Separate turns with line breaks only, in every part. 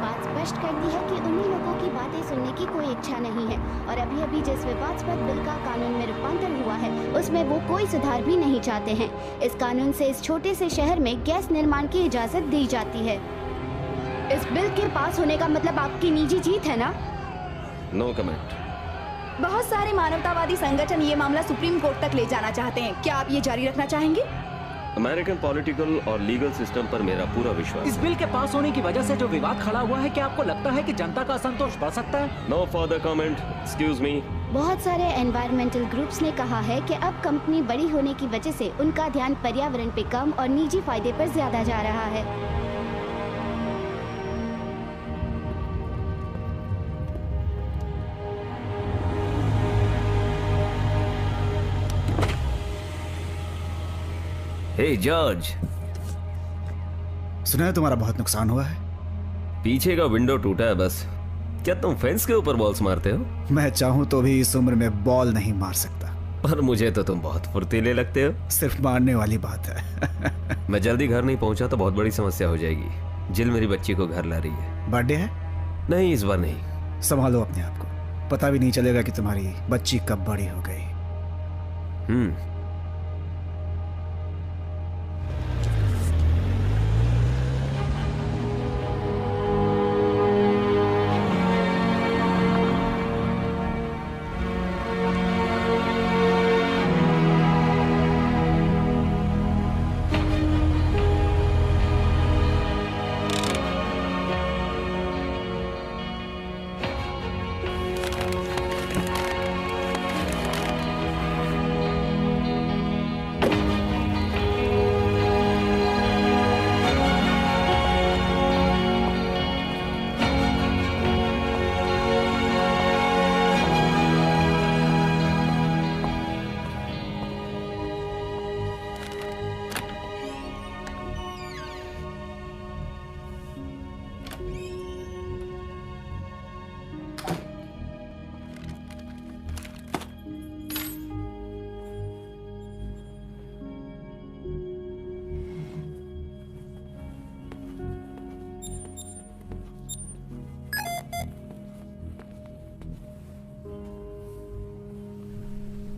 बात स्पष्ट कर दी है कि उन्हीं लोगों की बातें सुनने की कोई इच्छा नहीं है और अभी अभी जिस विवादास्पद बिल का कानून में रूपांतर हुआ है उसमें वो कोई सुधार भी नहीं चाहते हैं। इस कानून से इस छोटे से शहर में गैस निर्माण की इजाजत दी जाती है। इस बिल के पास होने का मतलब आपकी निजी जीत है ना?
No comment.
बहुत सारे मानवतावादी संगठन ये मामला सुप्रीम कोर्ट तक ले जाना चाहते हैं। क्या आप ये जारी रखना चाहेंगे?
अमेरिकन पॉलिटिकल और लीगल सिस्टम पर मेरा पूरा विश्वास।
इस बिल के पास होने की वजह से जो विवाद खड़ा हुआ है, क्या आपको लगता है कि जनता का असंतोष बढ़ सकता है?
No further comment. Excuse me.
बहुत सारे एनवायरमेंटल ग्रुप्स ने कहा है कि अब कंपनी बड़ी होने की वजह से उनका ध्यान पर्यावरण पे कम और निजी फायदे पर ज्यादा जा रहा है।
हे जॉर्ज,
सुना है तुम्हारा बहुत नुकसान हुआ है।
पीछे का विंडो टूटा है बस। क्या तुम फेंस के ऊपर बॉल्स मारते हो?
मैं चाहूं तो भी इस उम्र में बॉल नहीं मार सकता।
पर मुझे तो तुम बहुत फुर्तीले लगते हो।
सिर्फ मारने वाली बात है।
मैं जल्दी घर नहीं पहुंचा तो बहुत बड़ी समस्या हो जाएगी। जिल मेरी बच्ची को घर ला रही है।
बर्थडे है?
नहीं, इस बार नहीं।
संभालो अपने आप को, पता भी नहीं चलेगा कि तुम्हारी बच्ची कब बड़ी हो गई।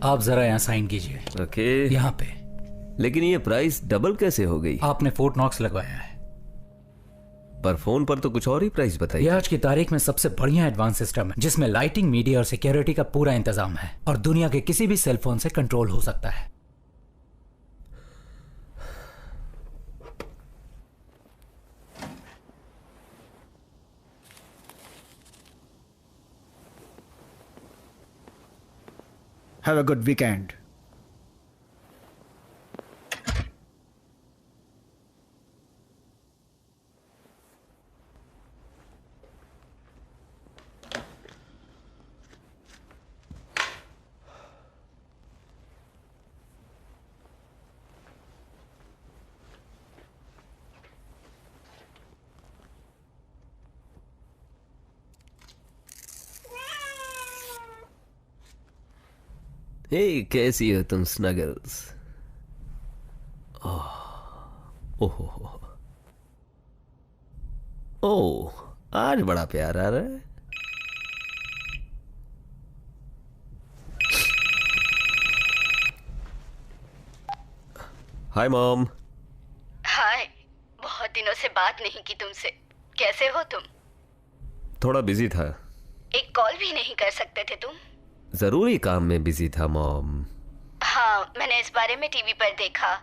आप जरा यहाँ साइन कीजिए।
ओके।
यहाँ पे।
लेकिन ये प्राइस डबल कैसे हो गई?
आपने फोर्ट नॉक्स लगवाया है।
पर फोन पर तो कुछ और ही प्राइस बताइए।
यह आज की तारीख में सबसे बढ़िया एडवांस सिस्टम है जिसमें लाइटिंग, मीडिया और सिक्योरिटी का पूरा इंतजाम है और दुनिया के किसी भी सेल फोन से कंट्रोल हो सकता है।
Have a good weekend.
हे, कैसी हो तुम स्नगल्स? ओहो, ओह, आज बड़ा प्यार आ रहा है। Hi mom.
हाय, बहुत दिनों से बात नहीं की तुमसे। कैसे हो तुम?
थोड़ा बिजी था।
एक कॉल भी नहीं कर सकते थे तुम?
जरूरी काम में बिजी था मॉम।
हाँ, मैंने इस बारे में टीवी पर देखा।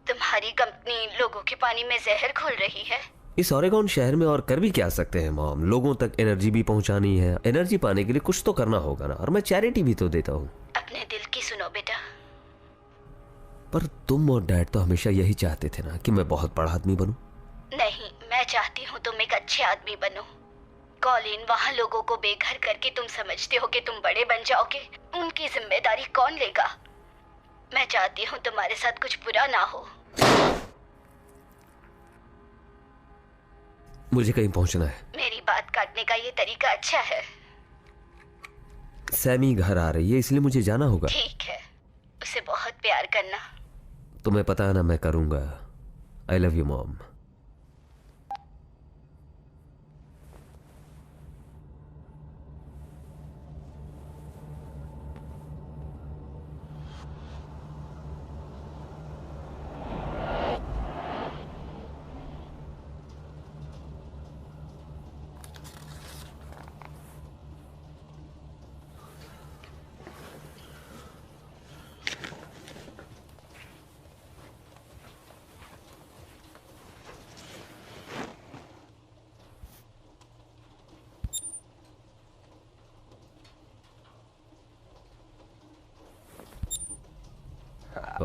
तुम्हारी कंपनी लोगों के पानी में जहर घोल रही है।
इस ओरेगोन शहर में और कर भी क्या सकते हैं मॉम? लोगों तक एनर्जी भी पहुंचानी है। एनर्जी पाने के लिए कुछ तो करना होगा ना। और मैं चैरिटी भी तो देता हूँ।
अपने दिल की सुनो बेटा।
पर तुम और डैड तो हमेशा यही चाहते थे ना कि मैं बहुत बड़ा आदमी बनूं।
नहीं, मैं चाहती हूँ तुम एक अच्छे आदमी बनो। कॉलिन, वहाँ लोगों को बेघर करके तुम समझते हो कि तुम बड़े बन जाओगे। उनकी जिम्मेदारी कौन लेगा? मैं चाहती हूँ तुम्हारे साथ कुछ बुरा ना हो।
मुझे कहीं पहुंचना है।
मेरी बात काटने का ये तरीका अच्छा है।
सैमी घर आ रही है इसलिए मुझे जाना होगा।
ठीक है, उसे बहुत प्यार करना।
तुम्हें पता है ना, मैं करूंगा। I love you mom.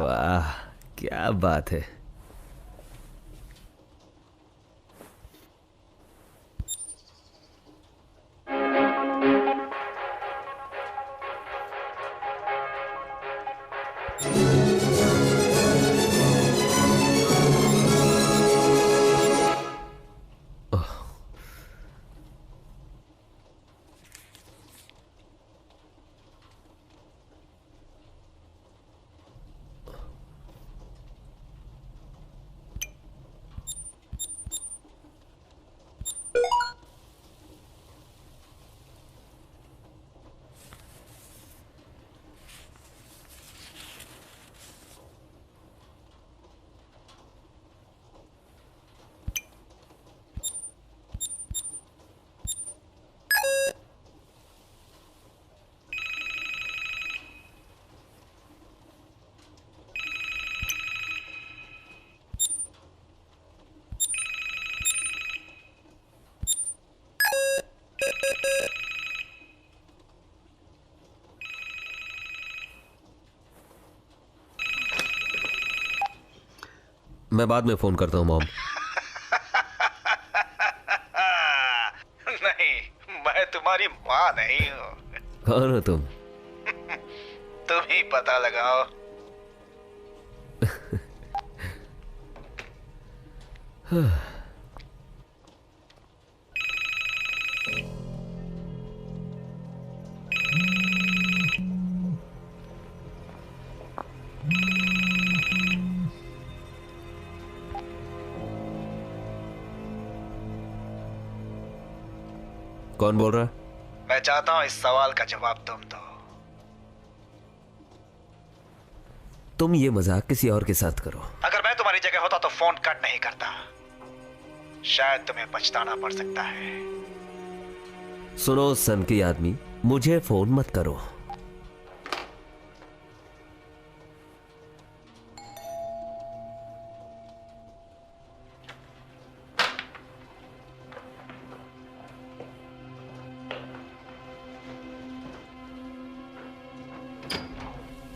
वाह, क्या बात है। मैं बाद में फोन करता हूँ मॉम।
नहीं, मैं तुम्हारी माँ नहीं हूँ।
कौन हो तुम?
तुम ही पता लगाओ।
कौन बोल रहा है?
मैं चाहता हूँ इस सवाल का जवाब तुम दो।
तुम ये मजाक किसी और के साथ करो।
अगर मैं तुम्हारी जगह होता तो फोन कट नहीं करता। शायद तुम्हें पछताना पड़ सकता है।
सुनो सन की आदमी, मुझे फोन मत करो।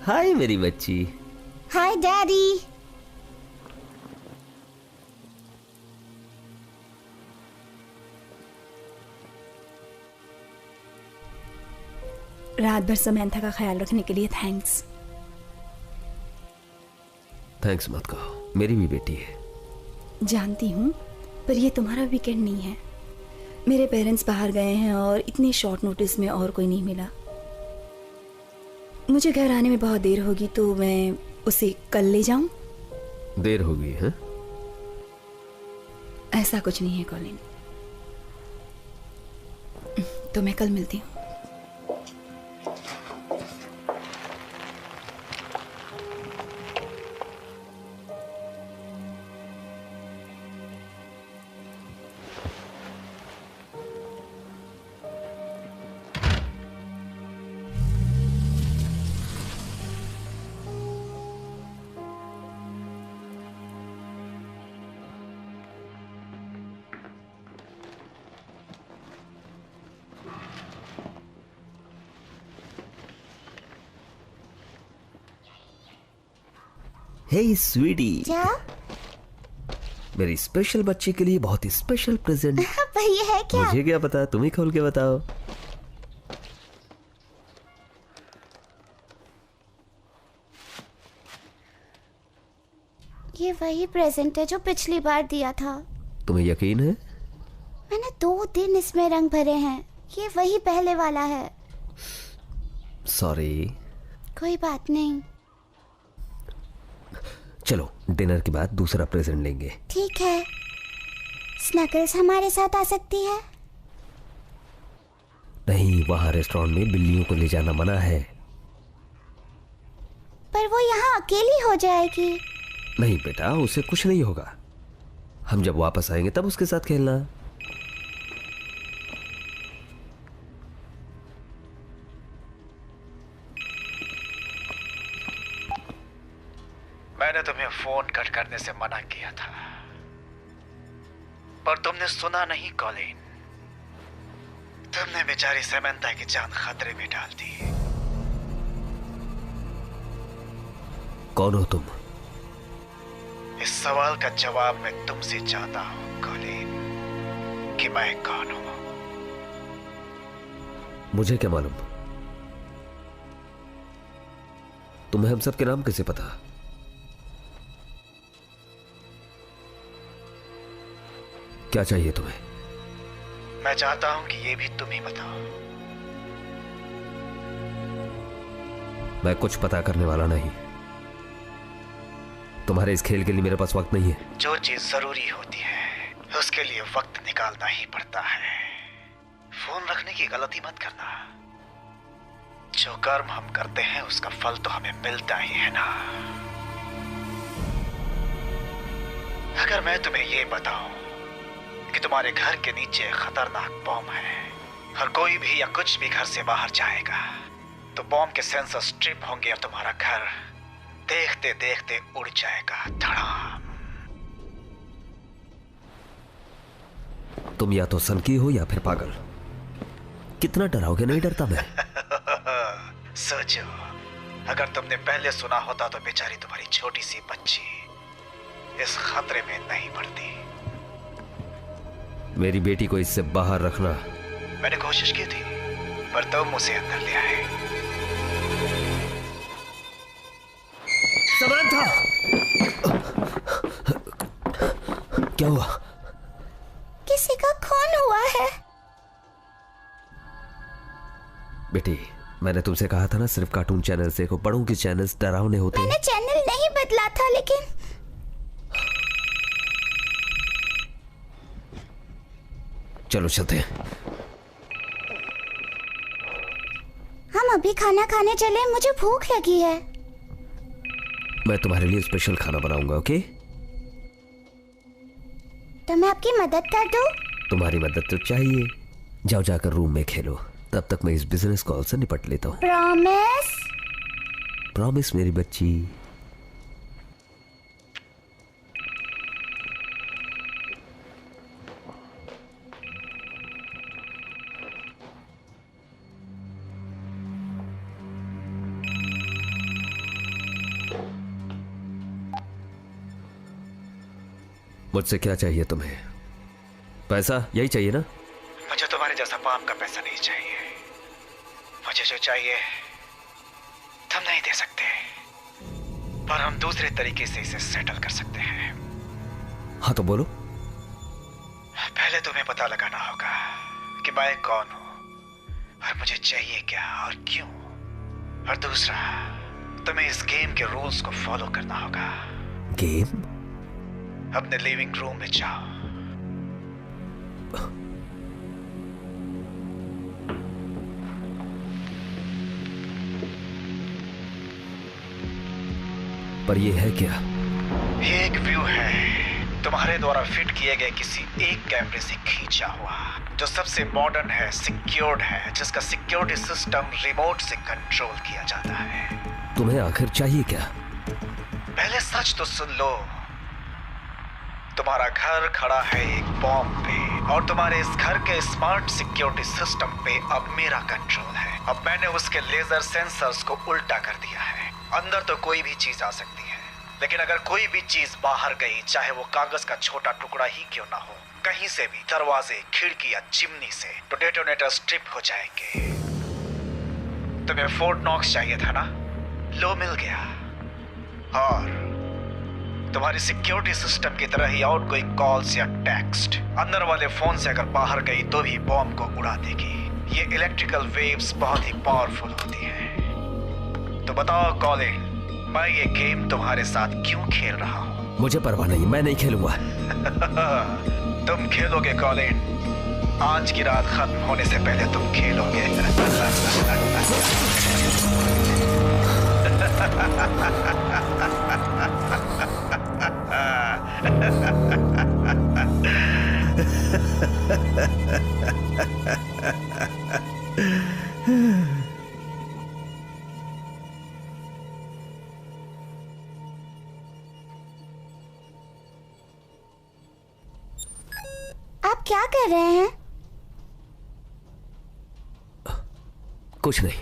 हाय मेरी बच्ची।
हाय डैडी।
रात भर समंथा का ख्याल रखने के लिए थैंक्स।
थैंक्स मत कहो, मेरी भी बेटी है।
जानती हूँ, पर ये तुम्हारा वीकेंड नहीं है। मेरे पेरेंट्स बाहर गए हैं और इतने शॉर्ट नोटिस में और कोई नहीं मिला। मुझे घर आने में बहुत देर होगी, तो मैं उसे कल ले जाऊं?
देर होगी है?
ऐसा कुछ नहीं है कॉलिन, तो मैं कल मिलती हूँ।
हे स्वीटी,
क्या?
मेरी स्पेशल बच्चे के लिए बहुत ही स्पेशल प्रेजेंट।
वही है क्या?
मुझे क्या पता, तुम ही खोल के बताओ।
ये वही प्रेजेंट है जो पिछली बार दिया था।
तुम्हें यकीन है?
मैंने 2 दिन इसमें रंग भरे हैं। ये वही पहले वाला है।
सॉरी।
कोई बात नहीं।
चलो डिनर के बाद दूसरा प्रेजेंट लेंगे।
ठीक है। स्नगल्स हमारे साथ आ सकती है?
नहीं, वहाँ रेस्टोरेंट में बिल्लियों को ले जाना मना है।
पर वो यहाँ अकेली हो जाएगी।
नहीं बेटा, उसे कुछ नहीं होगा। हम जब वापस आएंगे तब उसके साथ खेलना।
मैंने तुम्हें फोन कट करने से मना किया था, पर तुमने सुना नहीं कॉलिन। तुमने बेचारी समंथा की जान खतरे में डाल दी।
कौन हो तुम?
इस सवाल का जवाब मैं तुमसे चाहता हूं कॉलिन, कि मैं कौन हूं।
मुझे क्या मालूम? तुम्हें हम सब के नाम कैसे पता? क्या चाहिए तुम्हें?
मैं चाहता हूं कि ये भी तुम ही बताओ।
मैं कुछ पता करने वाला नहीं। तुम्हारे इस खेल के लिए मेरे पास वक्त नहीं है।
जो चीज जरूरी होती है उसके लिए वक्त निकालना ही पड़ता है। फोन रखने की गलती मत करना। जो कर्म हम करते हैं उसका फल तो हमें मिलता ही है ना। अगर मैं तुम्हें यह बताऊं कि तुम्हारे घर के नीचे खतरनाक बॉम्ब है और कोई भी या कुछ भी घर से बाहर जाएगा तो बॉम्ब के सेंसर स्ट्रिप होंगे और तुम्हारा घर देखते देखते उड़ जाएगा। धड़ाम।
तुम या तो सनकी हो या फिर पागल। कितना डराओगे? नहीं डरता मैं।
सोचो, अगर तुमने पहले सुना होता तो बेचारी तुम्हारी छोटी सी बच्ची इस खतरे में नहीं पड़ती।
मेरी बेटी को इससे बाहर रखना।
मैंने कोशिश की थी पर तुम उसे अंदर ले आए।
समंथा! क्या हुआ?
किसी का खून हुआ है।
बेटी, मैंने तुमसे कहा था ना सिर्फ कार्टून चैनल देखो। बड़ों के चैनल्स डरावने होते हैं।
मैंने चैनल नहीं बदला था, लेकिन
चलो चलते हैं।
हम अभी खाना खाने चले। मुझे भूख लगी है।
मैं तुम्हारे लिए स्पेशल खाना बनाऊंगा, ओके?
तो मैं आपकी मदद कर दूं?
तुम्हारी मदद तो चाहिए। जाओ जाकर रूम में खेलो, तब तक मैं इस बिजनेस कॉल से निपट लेता हूँ।
प्रॉमिस?
प्रॉमिस मेरी बच्ची। मुझसे क्या चाहिए तुम्हें? पैसा? यही चाहिए ना?
मुझे तुम्हारे जैसा पाप का पैसा नहीं चाहिए। मुझे जो चाहिए तुम नहीं दे सकते, पर हम दूसरे तरीके से इसे सेटल कर सकते हैं।
हाँ तो बोलो।
पहले तुम्हें पता लगाना होगा कि मैं कौन हूं और मुझे चाहिए क्या और क्यों। और दूसरा, तुम्हें इस गेम के रूल्स को फॉलो करना होगा।
गेम?
अपने लिविंग रूम में जाओ।
पर ये है क्या?
ये एक व्यू है तुम्हारे द्वारा फिट किए गए किसी एक कैमरे से खींचा हुआ, जो सबसे मॉडर्न है, सिक्योर्ड है, जिसका सिक्योरिटी सिस्टम रिमोट से कंट्रोल किया जाता है।
तुम्हें आखिर चाहिए क्या?
पहले सच तो सुन लो। तुम्हारा घर खड़ा है एक बॉम्ब पे और तुम्हारे इस घर के स्मार्ट सिक्योरिटी सिस्टम पे अब मेरा कंट्रोल है। अब मैंने उसके लेजर सेंसर्स को उल्टा कर दिया है। अंदर तो कोई भी चीज आ सकती है, लेकिन अगर कोई भी चीज बाहर गई, चाहे वो कागज का छोटा टुकड़ा ही क्यों ना हो, कहीं से भी, दरवाजे, खिड़की या चिमनी से, तो डेटोनेटर स्ट्रिप हो जाएंगे। तुम्हें फोर्ट नॉक्स चाहिए था ना? लो, मिल गया। और तुम्हारी सिक्योरिटी सिस्टम की तरह ही आउटगोइंग कॉल्स या टेक्स्ट अंदर वाले फोन से अगर बाहर गई तो भी बॉम्ब को उड़ा देगी। ये इलेक्ट्रिकल वेव्स बहुत ही पावरफुल होती हैं। तो बताओ कॉलिन, मैं ये गेम तुम्हारे साथ क्यों खेल रहा हूँ?
मुझे परवाह नहीं, मैं नहीं खेलूंगा।
तुम खेलोगे कॉलिन। आज की रात खत्म होने से पहले तुम खेलोगे।
आप क्या कर रहे हैं?
कुछ नहीं,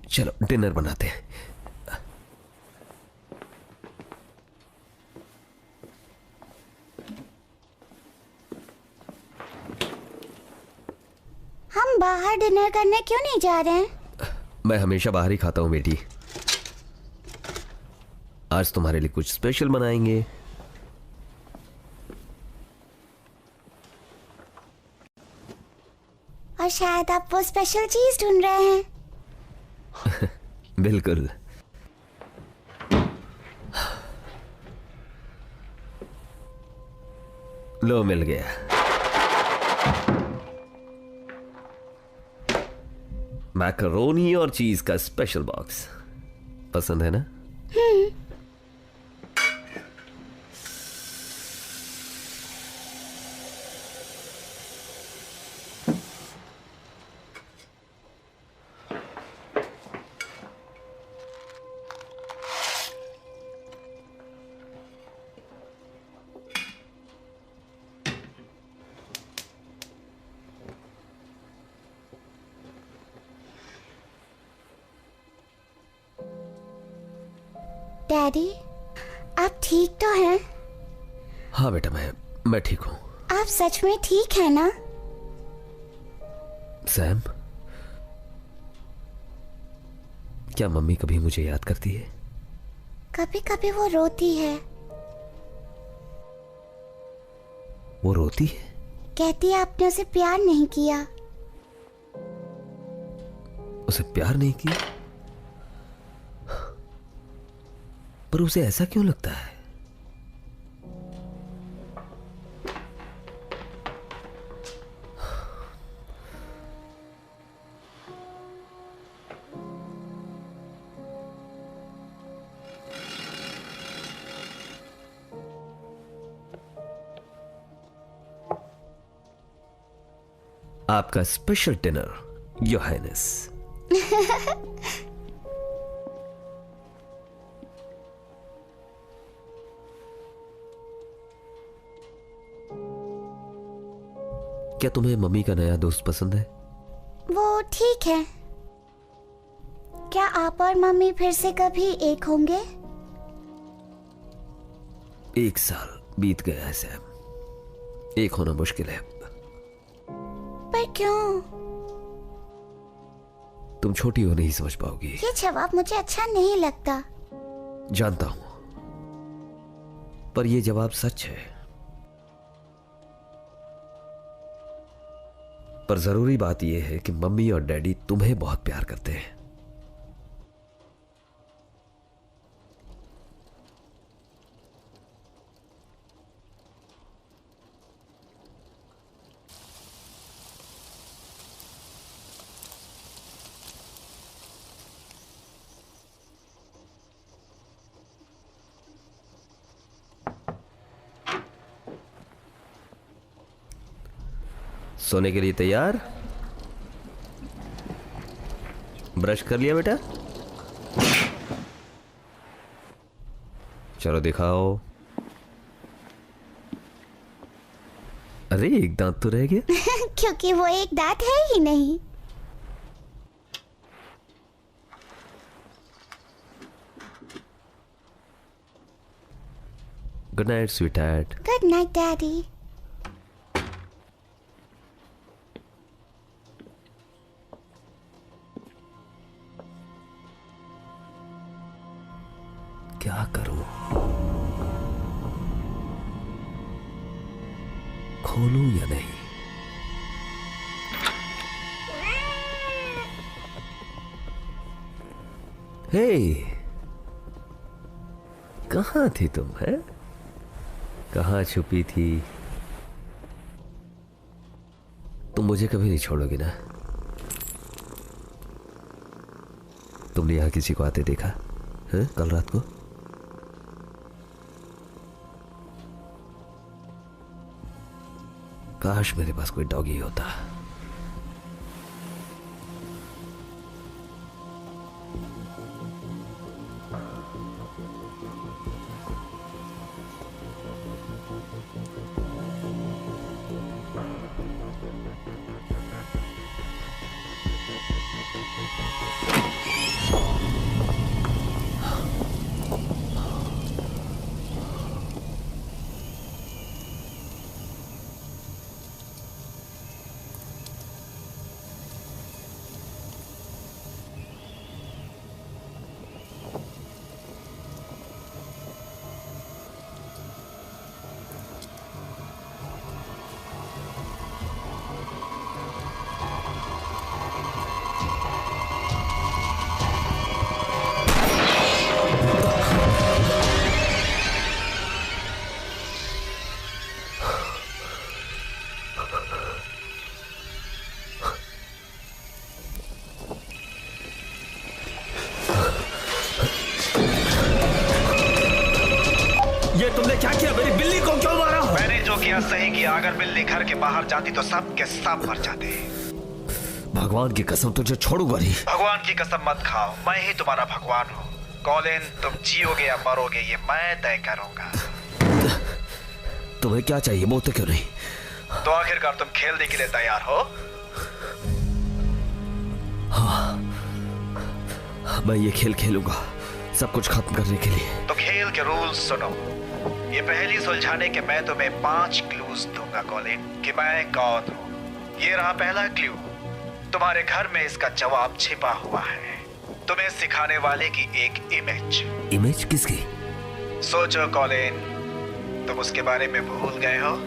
चलो डिनर बनाते हैं।
बाहर डिनर करने क्यों नहीं जा रहे हैं?
मैं हमेशा बाहर ही खाता हूँ बेटी। आज तुम्हारे लिए कुछ स्पेशल बनाएंगे।
और शायद आप वो स्पेशल चीज ढूंढ रहे हैं।
बिल्कुल। लो, मिल गया। मैकरोनी और चीज का स्पेशल बॉक्स पसंद है ना?
डैडी, आप ठीक तो हैं?
हाँ बेटा, मैं ठीक हूँ।
आप सच में ठीक हैं ना?
सैम, क्या मम्मी कभी मुझे याद करती है?
कभी कभी वो रोती है।
वो रोती है?
कहती है आपने उसे प्यार नहीं किया।
उसे प्यार नहीं किया? पर उसे ऐसा क्यों लगता है? आपका स्पेशल डिनर, योर हाइनेस। क्या तुम्हें मम्मी का नया दोस्त पसंद है?
वो ठीक है। क्या आप और मम्मी फिर से कभी एक होंगे?
1 साल बीत गया है सैम। एक होना मुश्किल है।
पर क्यों?
तुम छोटी हो, नहीं समझ पाओगी।
ये जवाब मुझे अच्छा नहीं लगता।
जानता हूं, पर यह जवाब सच है। पर जरूरी बात यह है कि मम्मी और डैडी तुम्हें बहुत प्यार करते हैं। सोने के लिए तैयार? ब्रश कर लिया बेटा? चलो दिखाओ। अरे, एक दांत तो रह गया।
क्योंकि वो एक दांत है ही नहीं।
Good night sweet heart.
Good night daddy.
क्या करूं? खोलूं या नहीं? हे, कहां थी तुम? है कहां छुपी थी? तुम मुझे कभी नहीं छोड़ोगी ना? तुमने यहां किसी को आते देखा है कल रात को? काश मेरे पास कोई डॉगी होता। क्या किया? मेरी बिल्ली को क्यों मारा?
मैंने जो किया सही किया। अगर बिल्ली घर के बाहर जाती तो सब के सब मर जाते।
भगवान की कसम तुझे छोड़ूंगा नहीं।
भगवान की कसम मत खाओ, मैं ही तुम्हारा भगवान हूँ। कॉलिन, तुम जियोगे या मरोगे ये मैं तय करूंगा।
तुम्हें क्या चाहिए, बोलते क्यों नहीं?
तो आखिरकार तुम खेलने के लिए तैयार हो?
हाँ, मैं ये खेल खेलूंगा, सब कुछ खत्म करने के लिए।
तो खेल के रूल्स सुनो। ये पहेली सुलझाने के मैं तुम्हें 5 क्लूज दूंगा कॉलिन, कि मैं कौन हूँ। ये रहा पहला क्लू। तुम्हारे घर में इसका जवाब छिपा हुआ है। तुम्हें सिखाने वाले की एक इमेज।
इमेज किसकी?
सोचो कॉलिन, तुम उसके बारे में भूल गए हो?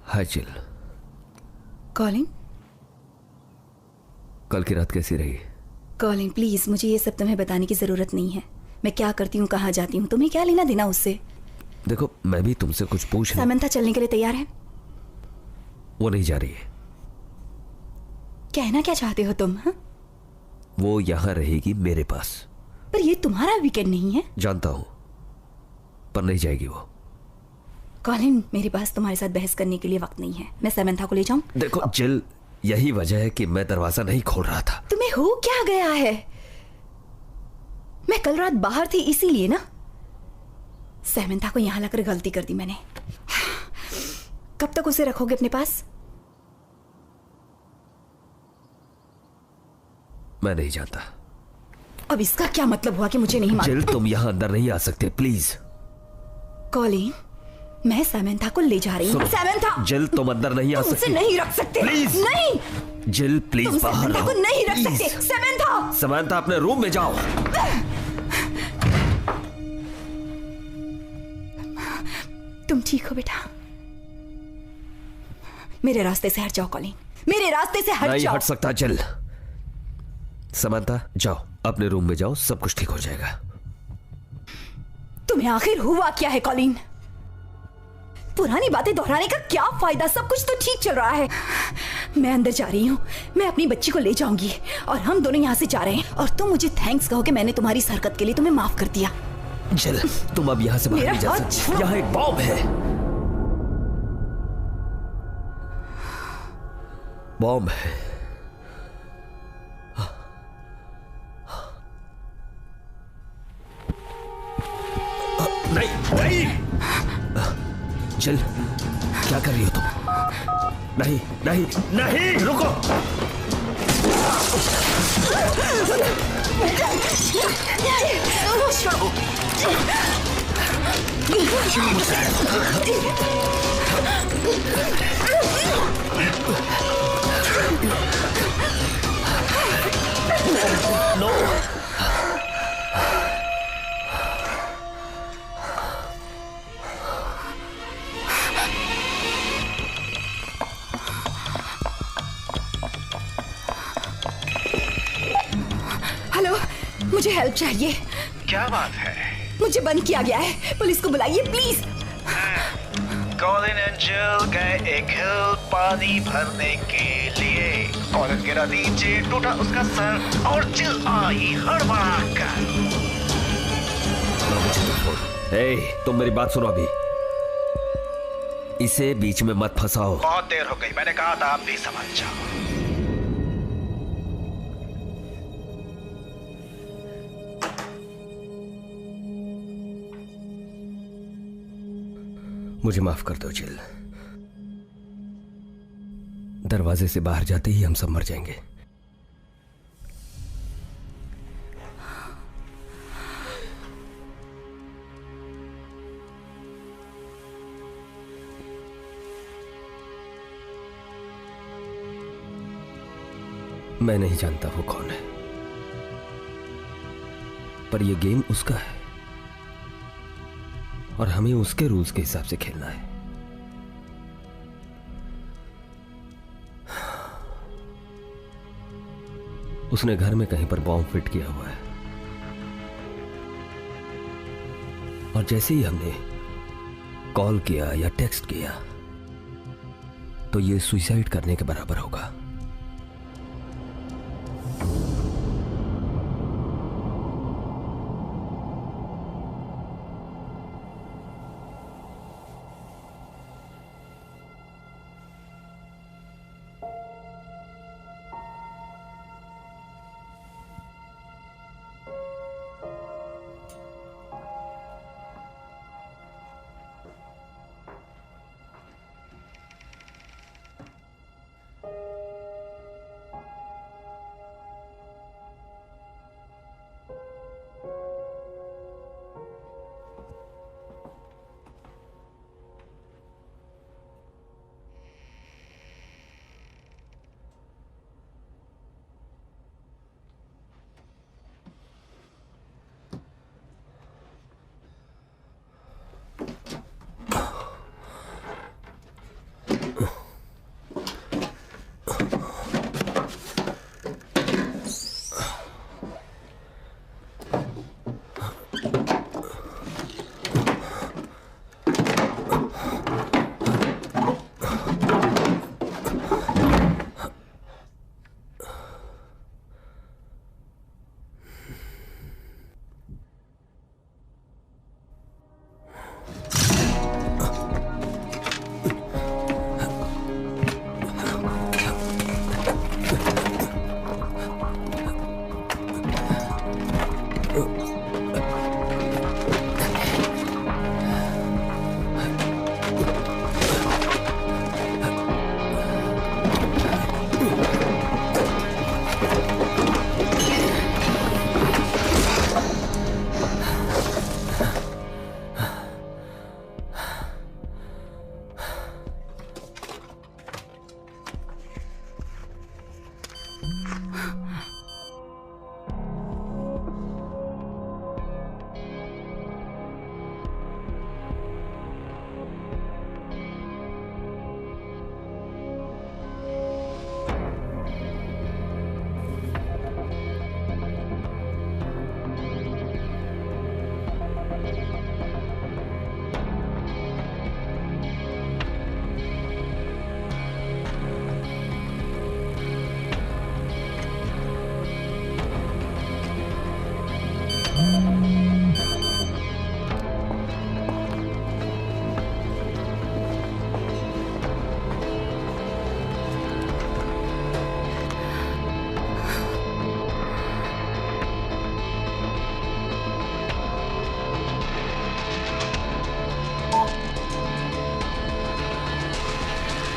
हाय चिल।
कॉलिंग,
कल की रात कैसी रही?
कॉलिंग प्लीज, मुझे ये सब तुम्हें बताने की जरूरत नहीं है। मैं क्या करती हूँ, कहाँ जाती हूँ, तुम्हें क्या लेना देना उससे।
देखो, मैं भी तुमसे कुछ पूछ रहा हूँ।
सामंथा चलने के लिए तैयार है?
वो नहीं जा रही है।
कहना क्या चाहते हो तुम? हा?
वो यहाँ रहेगी मेरे पास।
पर ये तुम्हारा वीकेंड नहीं है।
जानता हूँ, पर नहीं जाएगी वो।
कॉलिन, मेरे पास तुम्हारे साथ बहस करने के लिए वक्त नहीं है। मैं सैमंथा को ले जाऊं?
देखो जिल, यही वजह है कि मैं दरवाजा नहीं खोल रहा था।
तुम्हें हो क्या गया है? मैं कल रात बाहर थी इसीलिए ना। सैमंथा को यहां लाकर गलती कर दी मैंने। कब तक उसे रखोगे अपने पास?
मैं नहीं जानता।
अब इसका क्या मतलब हुआ कि मुझे नहीं मालूम?
जिल, तुम यहां अंदर नहीं आ सकते, प्लीज।
कॉलिन, मैं सैमंथा को ले जा रही हूँ। सैमंथा!
जिल, तुम अंदर नहीं आ
तुम उसे
सकते।
नहीं रख सकते।
प्लीज।
नहीं।
जिल प्लीज
तुम
बाहर
सैमंथा
रहो।
को नहीं रख
प्लीज।
सकते। सैमंथा!
समंथा, अपने रूम में जाओ।
तुम ठीक हो बेटा? मेरे रास्ते से हट जाओ कॉलिन, मेरे रास्ते से हट
नहीं
जाओ।
हट सकता जिल। समंथा, जाओ अपने रूम में जाओ, सब कुछ ठीक हो जाएगा।
तुम्हें आखिर हुआ क्या है कॉलिन? पुरानी बातें दोहराने का क्या फायदा? सब कुछ तो ठीक चल रहा है। मैं अंदर जा रही हूँ, मैं अपनी बच्ची को ले जाऊंगी और हम दोनों यहाँ से जा रहे हैं। और तुम मुझे थैंक्स कहो कि मैंने तुम्हारी इस हरकत के लिए तुम्हें माफ कर दिया।
जिल, तुम अब यहाँ से बाहर
मेरा
नहीं जा
हाथ
सकती।
छोड़ो।
यहाँ एक बॉम्ब है। बॉम्ब है। नहीं नहीं जिल, क्या कर रही हो तुम? नहीं नहीं नहीं, रुको। नो।
हेलो, मुझे हेल्प चाहिए।
क्या बात है?
मुझे बंद किया गया है, पुलिस को बुलाइए प्लीज।
कॉलिन एंड जिल गए एक हिल पानी भरने के लिए। कॉलिन गिरा नीचे, टूटा उसका सर और जिल आई हड़बड़ा कर।
तुम मेरी बात सुनो अभी। इसे बीच में मत फंसाओ।
बहुत देर हो गई, मैंने कहा था आप भी समझ जाओ।
मुझे माफ कर दो जिल। दरवाजे से बाहर जाते ही हम सब मर जाएंगे। मैं नहीं जानता वो कौन है, पर यह गेम उसका है और हमें उसके रूल्स के हिसाब से खेलना है। उसने घर में कहीं पर बॉम्ब फिट किया हुआ है और जैसे ही हमने कॉल किया या टेक्स्ट किया तो ये सुसाइड करने के बराबर होगा।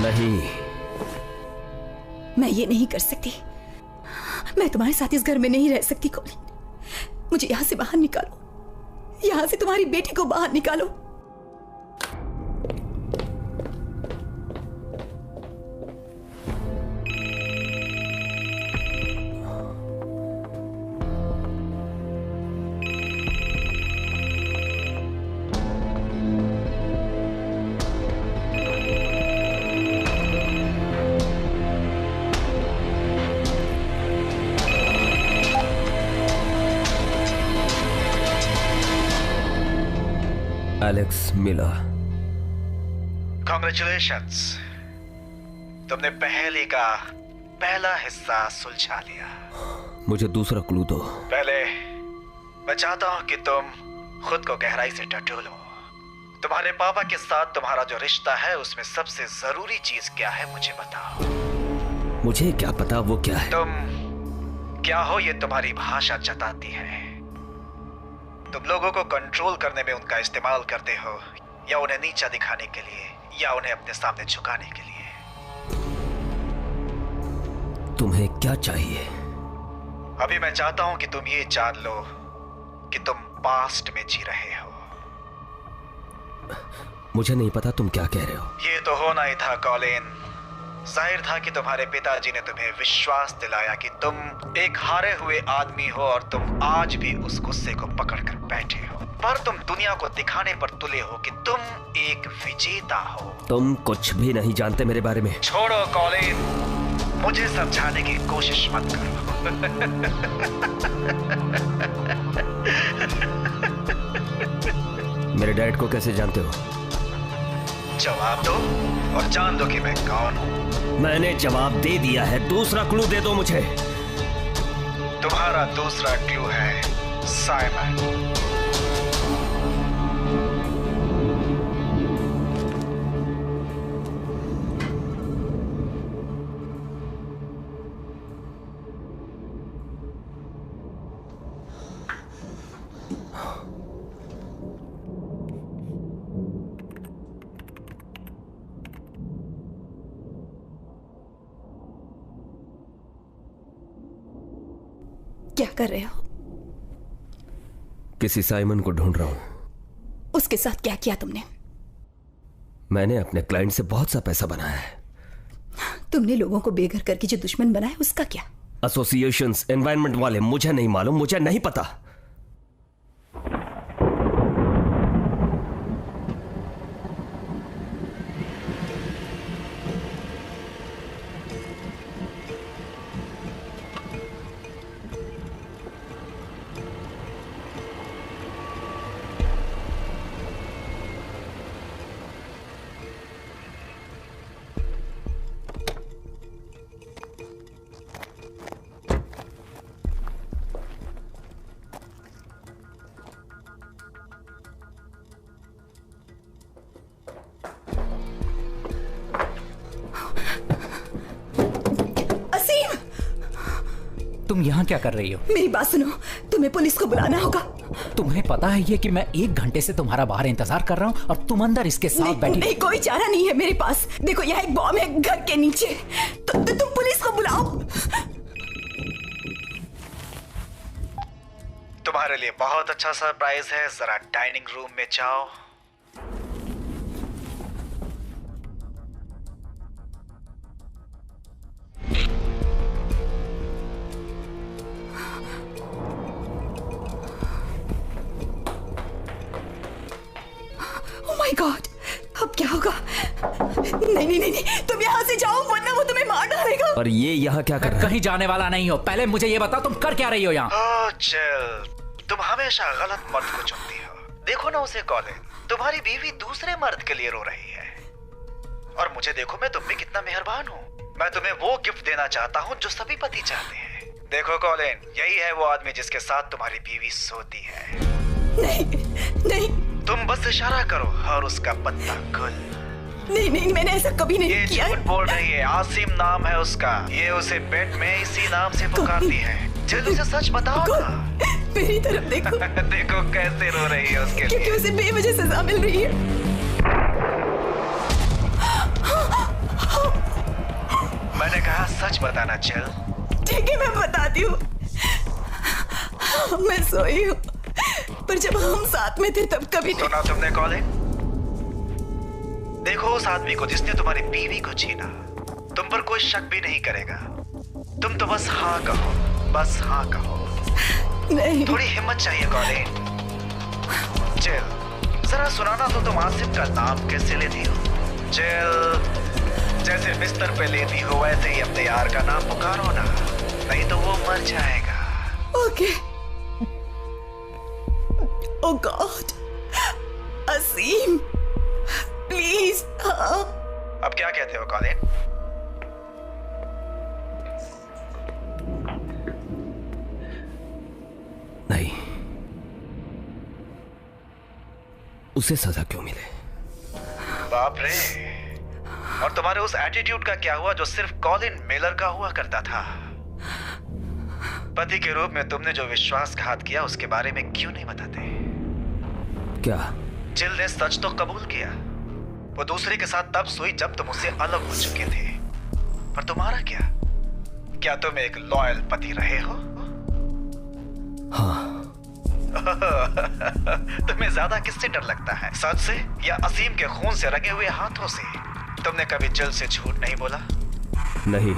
नहीं।
मैं ये नहीं कर सकती। मैं तुम्हारे साथ इस घर में नहीं रह सकती कॉलिन। मुझे यहां से बाहर निकालो। यहां से तुम्हारी बेटी को बाहर निकालो।
एलेक्स मिला।
कॉन्ग्रेचुलेशंस, तुमने पहेली का पहला हिस्सा सुलझा लिया।
मुझे दूसरा क्लू दो।
पहले मैं चाहता हूं कि तुम खुद को गहराई से टटोलो। तुम्हारे पापा के साथ तुम्हारा जो रिश्ता है उसमें सबसे जरूरी चीज क्या है, मुझे बताओ।
मुझे क्या पता वो क्या है।
तुम क्या हो ये तुम्हारी भाषा जताती है। तुम लोगों को कंट्रोल करने में उनका इस्तेमाल करते हो, या उन्हें नीचा दिखाने के लिए, या उन्हें अपने सामने झुकाने के लिए।
तुम्हें क्या चाहिए?
अभी मैं चाहता हूं कि तुम ये जान लो कि तुम पास्ट में जी रहे हो।
मुझे नहीं पता तुम क्या कह रहे हो।
ये तो होना ही था कॉलिन। जाहिर था कि तुम्हारे पिताजी ने तुम्हें विश्वास दिलाया कि तुम एक हारे हुए आदमी हो और तुम आज भी उस गुस्से को पकड़कर बैठे हो, पर तुम दुनिया को दिखाने पर तुले हो कि तुम एक विजेता हो।
तुम कुछ भी नहीं जानते मेरे बारे में।
छोड़ो कॉलिन, मुझे समझाने की कोशिश मत करो।
मेरे डैड को कैसे जानते हो?
जवाब दो और जान दो कि मैं कौन हूं।
मैंने जवाब दे दिया है, दूसरा क्लू दे दो मुझे।
तुम्हारा दूसरा क्लू है साइमन।
क्या कर रहे हो?
किसी साइमन को ढूंढ रहा हूं।
उसके साथ क्या किया तुमने?
मैंने अपने क्लाइंट से बहुत सा पैसा बनाया है।
तुमने लोगों को बेघर करके जो दुश्मन बनाया उसका क्या?
एसोसिएशंस, एनवायरनमेंट वाले, मुझे नहीं मालूम, मुझे नहीं पता।
तुम यहाँ क्या कर रही हो?
मेरी बात सुनो, तुम्हें पुलिस को बुलाना होगा।
तुम्हें पता है ये कि मैं 1 घंटे से तुम्हारा बाहर इंतजार कर रहा हूँ और तुम अंदर इसके साथ बैठी।
नहीं, कोई चारा नहीं है मेरे पास। देखो यहाँ एक बॉम्ब है घर के नीचे। तुम पुलिस को बुलाओ।
तुम्हारे लिए बहुत अच्छा सरप्राइज है, जरा डाइनिंग रूम में जाओ।
माय गॉड, अब क्या होगा? नहीं, तुम यहाँ से जाओ वरना वो तुम्हें मार डालेगा।
और ये यहाँ क्या कर रहा है?
कहीं जाने वाला नहीं हो। पहले मुझे ये बताओ तुम कर क्या रही हो यहाँ?
ओह चिल, तुम हमेशा गलत मर्द को चुनती हो। देखो ना उसे कॉलिन, तुम्हारी बीवी दूसरे मर्द के लिए रो रही है। और मुझे देखो, मैं तुम पे कितना मेहरबान हूँ। मैं तुम्हें वो गिफ्ट देना चाहता हूँ जो सभी पति चाहते हैं। देखो कॉलिन, यही है वो आदमी जिसके साथ तुम्हारी बीवी सोती है।
नहीं,
तुम बस इशारा करो और उसका पत्ता खुल।
नहीं, मैंने ऐसा कभी नहीं किया।
ये झूठ बोल रही है। आसिम नाम है उसका। ये उसे बेड में इसी नाम से पुकारती है। जल्दी से सच बताओ ना।
मेरी तरफ देखो।
देखो कैसे रो रही है उसके लिए।
क्योंकि उसे बेवजह सजा मिल रही है।
सच बताना चिल।
ठीक है, मैं बताती हूँ। मैं सोई हूँ, पर जब हम साथ में थे तब कभी नहीं।
सुना तुमने कॉलिन? देखो उस आदमी को जिसने तुम्हारी बीवी को छीना, तुम पर कोई शक भी नहीं करेगा। तुम तो बस हाँ कहो, बस हाँ कहो।
नहीं,
थोड़ी हिम्मत चाहिए कॉलिन। चिल, जरा सुनाना तो तुम आसिफ का नाम कैसे लेती हो? चिल, जैसे बिस्तर पे लेती हो वैसे ही अपने यार का नाम पुकारो ना, नहीं तो वो मर जाएगा।
Okay. Oh God, Asim, please.
अब क्या कहते हो कॉलिन?
नहीं, उसे सजा क्यों मिले?
बाप रे, और तुम्हारे उस एटीट्यूड का क्या हुआ जो सिर्फ कॉलिन मिलर का हुआ करता था? पति के रूप में तुमने जो विश्वासघात किया उसके बारे में क्यों नहीं बताते?
क्या?
जिल ने सच तो कबूल किया, वो दूसरे के साथ तब सोई जब तुम उससे अलग हो चुके थे। पर तुम्हारा क्या तुम एक लॉयल पति रहे हो?
हाँ।
तुम्हें ज्यादा किससे डर लगता है, सच से या असीम के खून से रंगे हुए हाथों से? तुमने कभी जिल से झूठ नहीं बोला?
नहीं।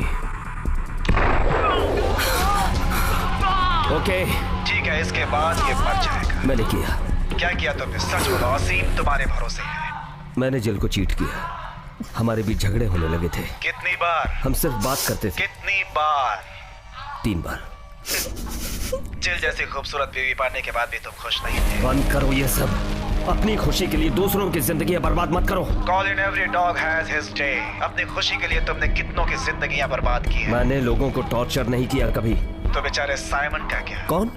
ओके,
ठीक है, इसके बाद ये मर जाएगा।
मैंने किया।
क्या किया तुमने? सच बोलो, असीम तुम्हारे भरोसे है।
मैंने जिल को चीट किया। हमारे बीच झगड़े होने लगे थे।
कितनी बार?
हम सिर्फ बात करते थे।
कितनी बार?
3 बार।
जिल जैसी खूबसूरत बीवी पाने के बाद भी तुम खुश नहीं थे।
बंद करो ये सब। अपनी खुशी के लिए दूसरों की जिंदगियां बर्बाद मत करो।
Colin, every dog has his day. अपनी खुशी के लिए तुमने कितनों की जिंदगियां बर्बाद की हैं।
मैंने लोगों को टॉर्चर नहीं किया कभी।
तो बेचारे साइमन का क्या?
कौन?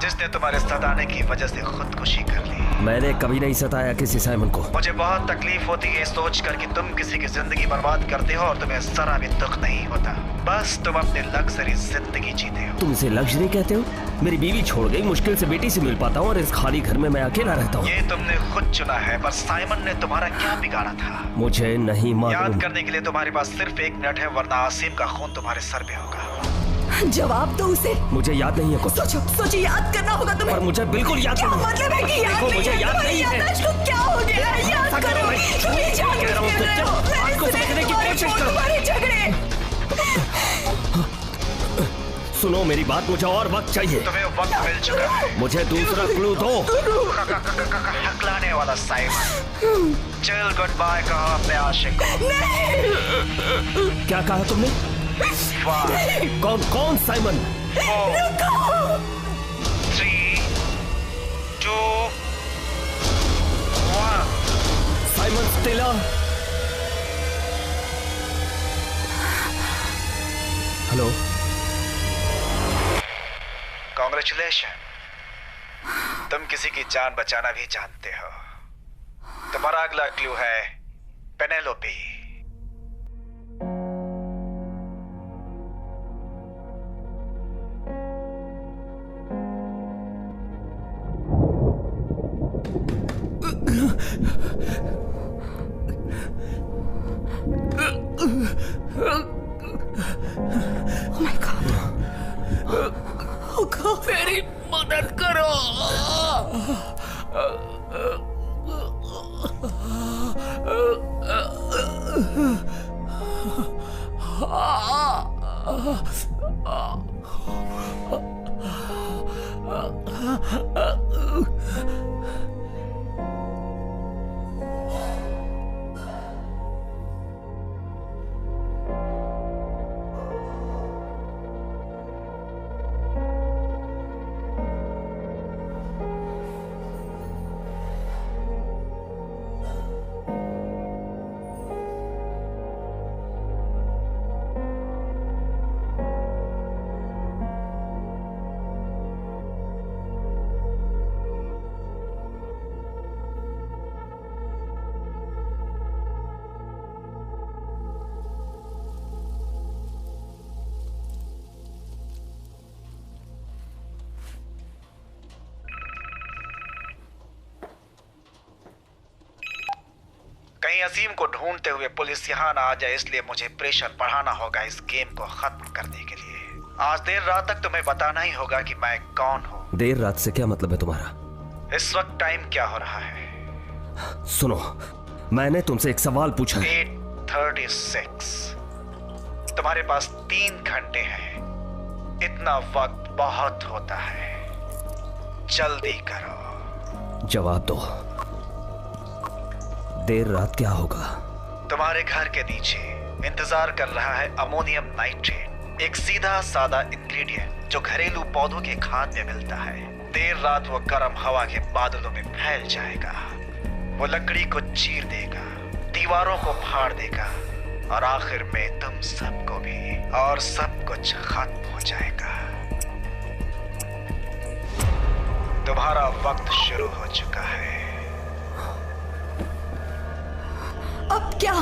जिसने तुम्हारे सताने की वजह से खुदकुशी कर ली।
मैंने कभी नहीं सताया किसी साइमन को।
मुझे बहुत तकलीफ होती है सोच कर कि तुम किसी की जिंदगी बर्बाद करते हो और तुम्हें जरा भी दुख नहीं होता। बस तुम अपनी लग्जरी जिंदगी जीते हो।
तुम इसे लग्जरी कहते हो? मेरी बीवी छोड़ गई, मुश्किल से बेटी से मिल पाता हूँ और इस खाली घर में मैं अकेला रहता हूँ।
ये तुमने खुद चुना है, पर साइमन ने तुम्हारा क्या बिगाड़ा था?
मुझे नहीं मालूम।
याद करने के लिए तुम्हारे पास सिर्फ 1 मिनट है, वरना आसिम का खून तुम्हारे सर पे होगा।
जवाब दो उसे।
मुझे याद नहीं है कुछ।
सोचो, सोचो, याद करना होगा तुम्हें।
और मुझे बिल्कुल याद
क्या
नहीं है।
मतलब है कि याद
देखो,
नहीं
मुझे
है?
याद
तुम्हारी
नहीं है।
याददाश्त को क्या हो गया? याद करो। तुम ये जान
कह रहा हूँ,
कर रहे हो।
बात को समझने की कोशिश करो।
तुम्हारे झगड़े।
सुनो मेरी बात, मुझे और वक्त चाहिए।
तुम्हें वक्त मिल चुका है।
मुझे दूसरा क्लू दो।
हकलाने वाला साइमन। चल गुड बाय कहो अपने आशिक को।
क्या कहा तुमने? कौन कौन साइमन?
4 3 2 1।
साइमन स्टिलर। हेलो।
कांग्रेचुलेशन, तुम किसी की जान बचाना भी जानते हो। तुम्हारा अगला क्लू है Penelope.
Oh my God. Oh God.
मेरी मदद करो।
कहीं असीम को ढूंढते हुए पुलिस यहाँ ना आ जाए, इसलिए मुझे प्रेशर बढ़ाना होगा इस गेम को खत्म करने के लिए। आज देर रात तक तुम्हें बताना ही होगा कि मैं कौन हूँ।
देर रात से क्या मतलब है तुम्हारा?
इस वक्त टाइम क्या हो रहा है?
सुनो, मैंने तुमसे एक सवाल पूछा है।
8:36। तुम्हारे पास 3 घंटे हैं। इतना वक्त बहुत होता है, जल्दी करो।
जवाब दो, देर रात क्या होगा?
तुम्हारे घर के नीचे इंतजार कर रहा है अमोनियम नाइट्रेट, एक सीधा सादा इंग्रेडिएंट जो घरेलू पौधों के खाद में मिलता है। देर रात वो गर्म हवा के बादलों में फैल जाएगा। वो लकड़ी को चीर देगा, दीवारों को फाड़ देगा और आखिर में तुम सबको भी, और सब कुछ खत्म हो जाएगा। तुम्हारा वक्त शुरू हो चुका है।
अब क्या?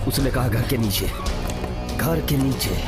उसने कहा घर के नीचे, घर के नीचे।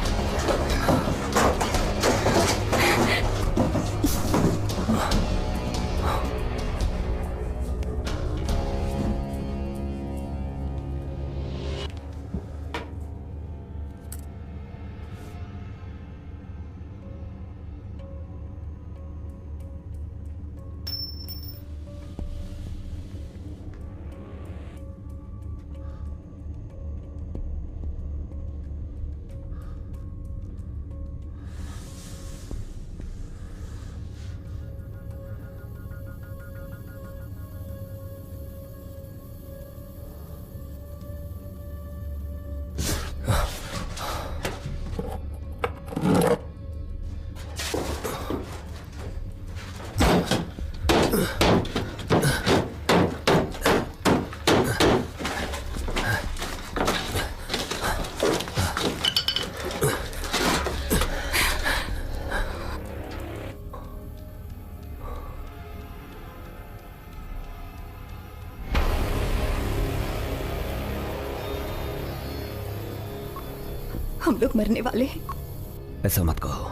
हम लोग मरने वाले हैं।
ऐसा मत कहो,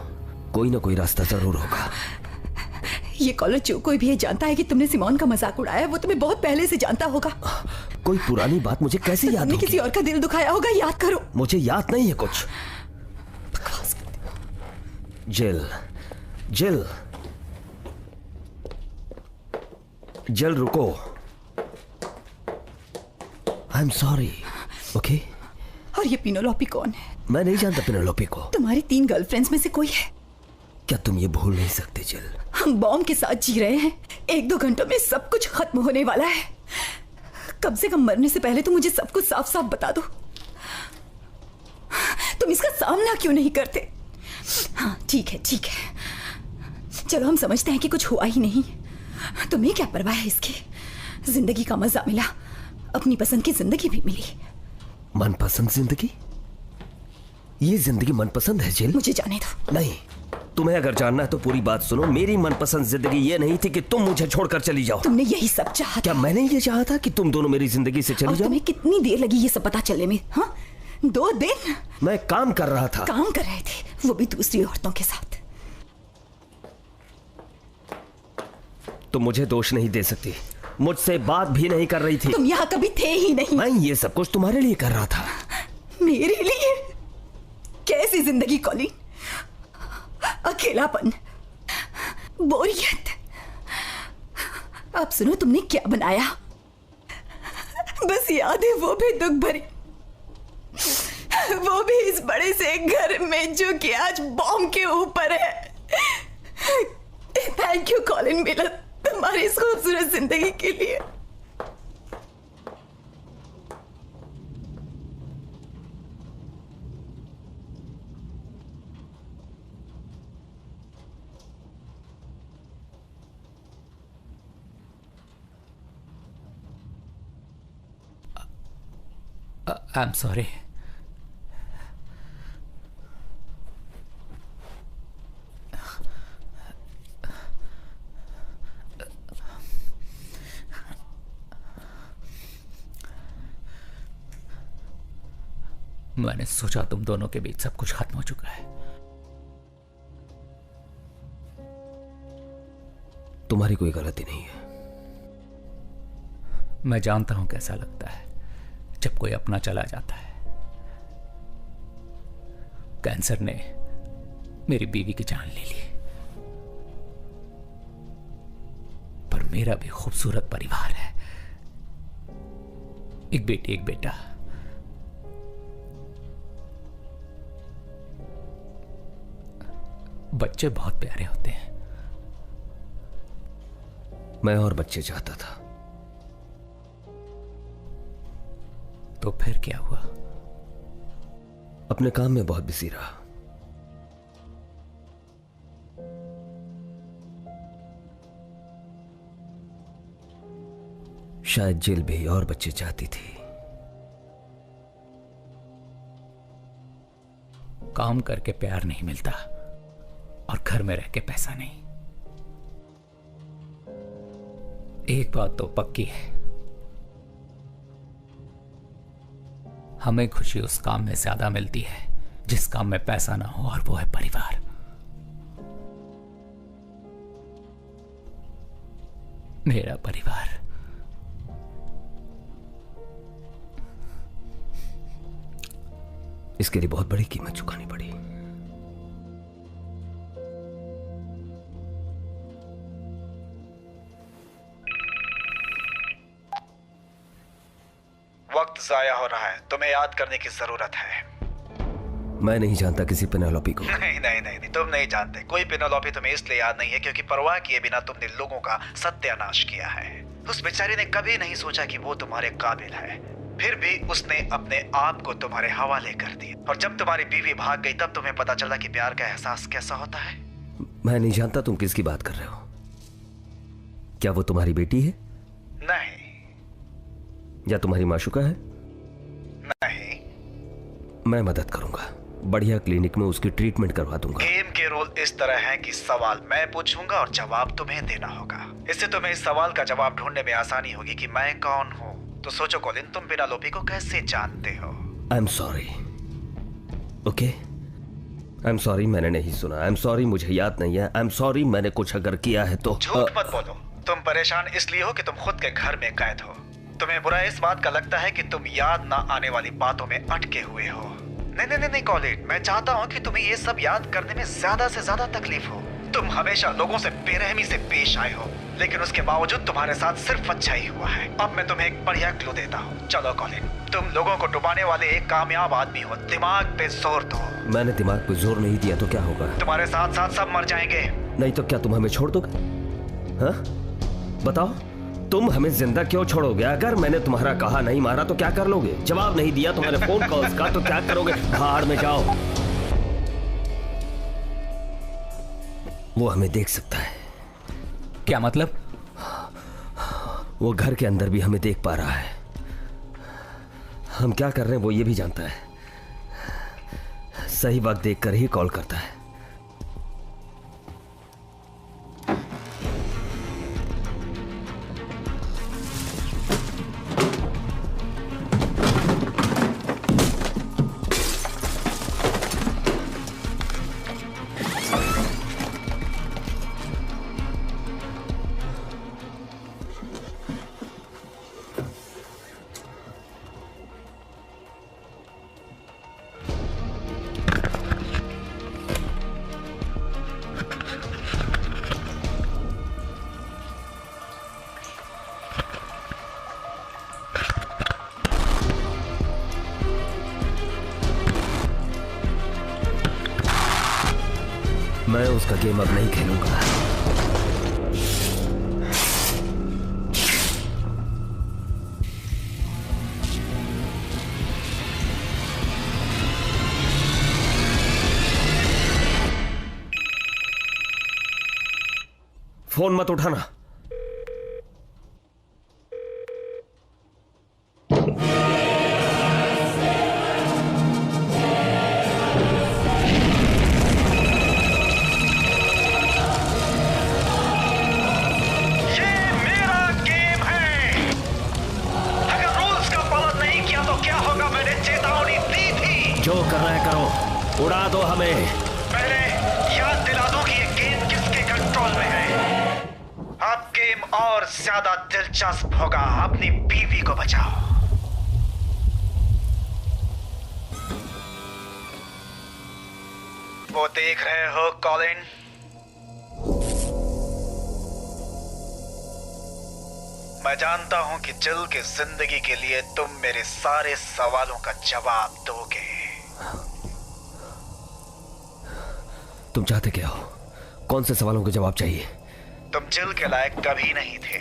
कोई ना कोई रास्ता जरूर होगा।
ये कॉलर जो कोई भी ये जानता है कि तुमने सिमोन का मजाक उड़ाया, वो तुम्हें बहुत पहले से जानता होगा।
कोई पुरानी बात मुझे कैसे याद
तुमने
होगी?
किसी और का दिल दुखाया होगा, याद करो।
मुझे याद नहीं है कुछ।
बकवास।
जिल, जिल, जिल रुको। I am sorry, okay?
और ये पिनोलोपी कौन है?
मैं नहीं जानता पिनोलोपी को।
तुम्हारी 3 गर्लफ्रेंड्स में से कोई है?
क्या तुम ये भूल नहीं सकते जिल?
हम बॉम्ब के साथ जी रहे हैं। 1-2 घंटों में सब कुछ खत्म होने वाला है। कम से कम मरने से पहले तो मुझे सब कुछ साफ साफ बता दो। तुम इसका सामना क्यों नहीं करते? हाँ ठीक है, ठीक है, चलो हम समझते हैं कि कुछ हुआ ही नहीं। तुम्हें क्या परवाह है इसकी? जिंदगी का मजा मिला, अपनी पसंद की जिंदगी भी मिली।
मनपसंद जिंदगी? ये जिंदगी मनपसंद है जिल?
मुझे जाने दो।
नहीं, तुम्हें अगर जानना है तो पूरी बात सुनो। मेरी मनपसंद जिंदगी ये नहीं थी कि तुम मुझे छोड़कर चली जाओ।
तुमने यही सब चाहा?
क्या मैंने ये चाहा था कि तुम दोनों मेरी जिंदगी से चली जाओ?
तुम्हें कितनी देर लगी ये सब पता चलने में? हाँ, 2 दिन?
मैं काम कर रहा था।
काम कर रहे थे, वो भी दूसरी औरतों के साथ।
तुम मुझे दोष नहीं दे सकती, मुझसे बात भी नहीं कर रही थी।
तुम यहाँ कभी थे ही नहीं।
मैं ये सब कुछ तुम्हारे लिए कर रहा था।
मेरे लिए? कैसी जिंदगी कॉलिन? अकेलापन, बोरियत। अब सुनो, तुमने क्या बनाया? बस याद है, वो भी दुख भरी, वो भी इस बड़े से घर में जो कि आज बॉम्ब के ऊपर है। थैंक यू कॉलिन मिलन, तुम्हारी इस खूबसूरत जिंदगी के लिए।
I'm sorry. मैंने सोचा तुम दोनों के बीच सब कुछ खत्म हो चुका है,
तुम्हारी कोई गलती नहीं है।
मैं जानता हूं कैसा लगता है जब कोई अपना चला जाता है। कैंसर ने मेरी बीवी की जान ले ली, पर मेरा भी खूबसूरत परिवार है। एक बेटी, एक बेटा। बच्चे बहुत प्यारे होते हैं।
मैं और बच्चे चाहता था।
तो फिर क्या हुआ?
अपने काम में बहुत बिजी रहा। शायद जिल भी और बच्चे चाहती थी।
काम करके प्यार नहीं मिलता और घर में रह के पैसा नहीं। एक बात तो पक्की है, हमें खुशी उस काम में ज्यादा मिलती है जिस काम में पैसा ना हो, और वो है परिवार। मेरा परिवार।
इसके लिए बहुत बड़ी कीमत चुकानी पड़ी।
वक्त जाया हो रहा है, तुम्हें याद करने की जरूरत है।
मैं नहीं जानता किसी पेनेलोपी को।
नहीं नहीं नहीं नहीं, तुम नहीं जानते। कोई पेनेलोपी तुम्हें इसलिए याद नहीं है क्योंकि परवाह किए बिना तुमने लोगों का सत्यानाश किया है। उस बेचारी ने कभी नहीं सोचा कि वो तुम्हारे काबिल है, फिर भी उसने अपने आप को तुम्हारे हवाले कर दिया। और जब तुम्हारी बीवी भाग गई तब तुम्हें पता चला कि प्यार का एहसास कैसा होता है।
मैं नहीं जानता तुम किसकी बात कर रहे हो। क्या वो तुम्हारी बेटी है?
नहीं
या तुम्हारी माशुका है?
नहीं।
मैं मदद करूंगा, बढ़िया क्लिनिक में उसकी ट्रीटमेंट करवा दूंगा।
गेम के रूल इस तरह हैं कि सवाल मैं पूछूंगा और जवाब तुम्हें देना होगा। इससे तुम्हें इस सवाल का जवाब ढूंढने में आसानी होगी कि मैं कौन हूँ। तो सोचो कॉलिन, तुम पेनेलोपी को कैसे जानते हो?
I am sorry. Okay, I am sorry, मैंने नहीं सुना। आई एम सॉरी, मुझे याद नहीं है। आई एम सॉरी, मैंने कुछ अगर किया है तो।
झूठ मत बोलो। तुम परेशान इसलिए हो कि तुम खुद के घर में कैद हो। तुम्हें बुरा इस बात का लगता है कि तुम याद ना आने वाली बातों में अटके हुए हो। नहीं नहीं नहीं कॉलिन, मैं चाहता हूँ कि तुम्हें ये सब याद करने में ज्यादा से ज्यादा तकलीफ हो। तुम हमेशा लोगों से बेरहमी से पेश आए हो, लेकिन उसके बावजूद तुम्हारे साथ सिर्फ अच्छा ही हुआ है। अब मैं तुम्हें एक बढ़िया क्लू देता हूँ। चलो कॉलिन, तुम लोगों को डुबाने वाले एक कामयाब आदमी हो। दिमाग पे जोर दो।
मैंने दिमाग पे जोर नहीं दिया तो क्या होगा?
तुम्हारे साथ साथ सब मर जाएंगे।
नहीं तो क्या तुम हमें छोड़ दोगे? हाँ बताओ, तुम हमें जिंदा क्यों छोड़ोगे? अगर मैंने तुम्हारा कहा नहीं मारा तो क्या कर लोगे? जवाब नहीं दिया तुम्हारे फोन कॉल्स का तो क्या करोगे? भाड़ में जाओ। वो हमें देख सकता है।
क्या मतलब?
वो घर के अंदर भी हमें देख पा रहा है। हम क्या कर रहे हैं वो ये भी जानता है। सही वक्त देखकर ही कॉल करता है। मैं उसका गेम अब नहीं खेलूंगा। फोन मत उठाना। जो करना है करो, उड़ा दो हमें।
पहले याद दिला दो कि ये गेम किसके कंट्रोल में है। आप गेम और ज्यादा दिलचस्प होगा। अपनी बीवी को बचाओ। वो देख रहे हो कॉलिन? मैं जानता हूं कि जिल की जिंदगी के लिए तुम मेरे सारे सवालों का जवाब दोगे।
तुम चाहते क्या हो? कौन से सवालों के जवाब चाहिए?
तुम जिल के लायक कभी नहीं थे।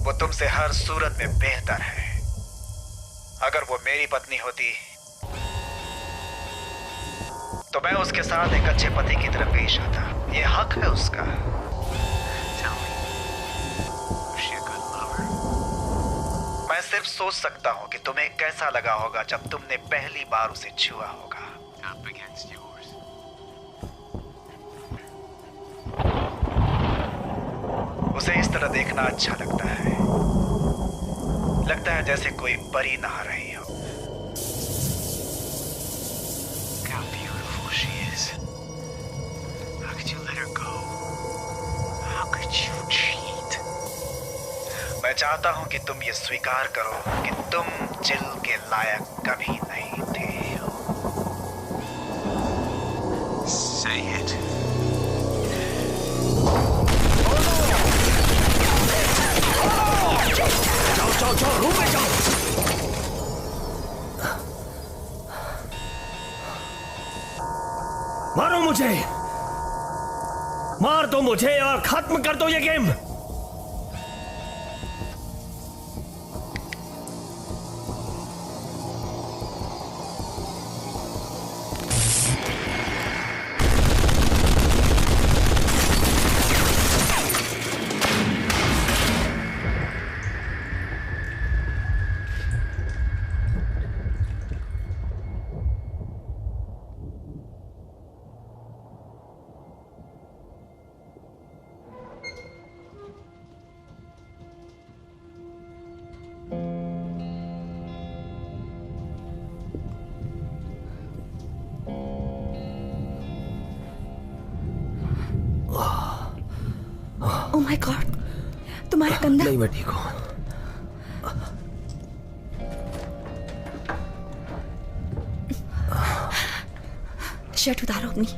वो तुमसे हर सूरत में बेहतर है। अगर वो मेरी पत्नी होती तो मैं उसके साथ एक अच्छे पति की तरह पेश आता। ये हक है उसका। मैं सिर्फ सोच सकता हूं कि तुम्हें कैसा लगा होगा जब तुमने पहली बार उसे छुआ होगा। उसे इस तरह देखना अच्छा लगता है। लगता है जैसे कोई परी नहा रही हो। मैं चाहता हूं कि तुम ये स्वीकार करो कि तुम जिल के लायक कभी नहीं थे। Say it.
जाओ जाओ रूम में जाओ। मारो मुझे, मार दो मुझे और खत्म कर दो ये गेम।
ओह माय गॉड, तुम्हारा कंधा।
नहीं, मैं ठीक हूं।
शर्ट उतारो अपनी।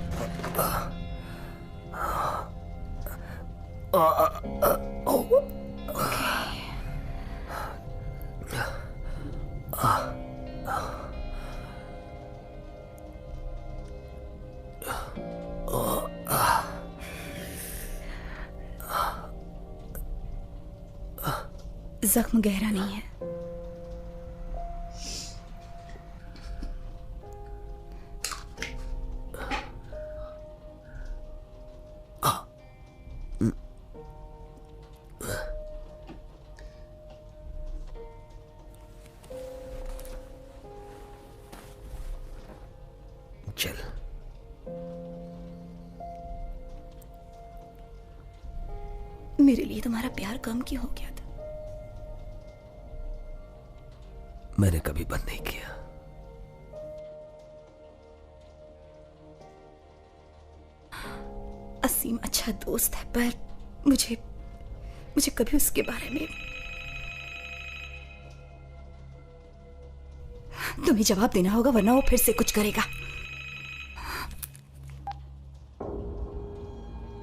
जख्म गहरा नहीं है।
चल,
मेरे लिए तुम्हारा प्यार कम क्यों हो गया था?
मैंने कभी बंद नहीं किया।
असीम अच्छा दोस्त है, पर मुझे कभी उसके बारे में तुम्हें जवाब देना होगा, वरना वो फिर से कुछ करेगा।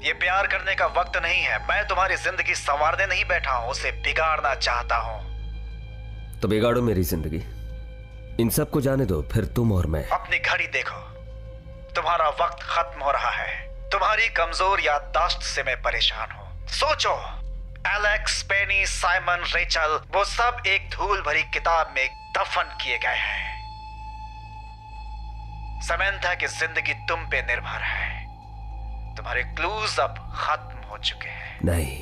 ये प्यार करने का वक्त नहीं है। मैं तुम्हारी जिंदगी संवारने नहीं बैठा हूं, उसे बिगाड़ना चाहता हूं।
तो बिगाड़ो मेरी जिंदगी। इन सब को जाने दो, फिर तुम और मैं।
अपनी घड़ी देखो, तुम्हारा वक्त खत्म हो रहा है। तुम्हारी कमजोर याददाश्त से मैं परेशान हूं। सोचो, एलेक्स, पेनी, साइमन, रेचल, वो सब एक धूल भरी किताब में दफन किए गए हैं। समंथा की जिंदगी तुम पे निर्भर है। तुम्हारे क्लूज अब खत्म हो चुके हैं।
नहीं,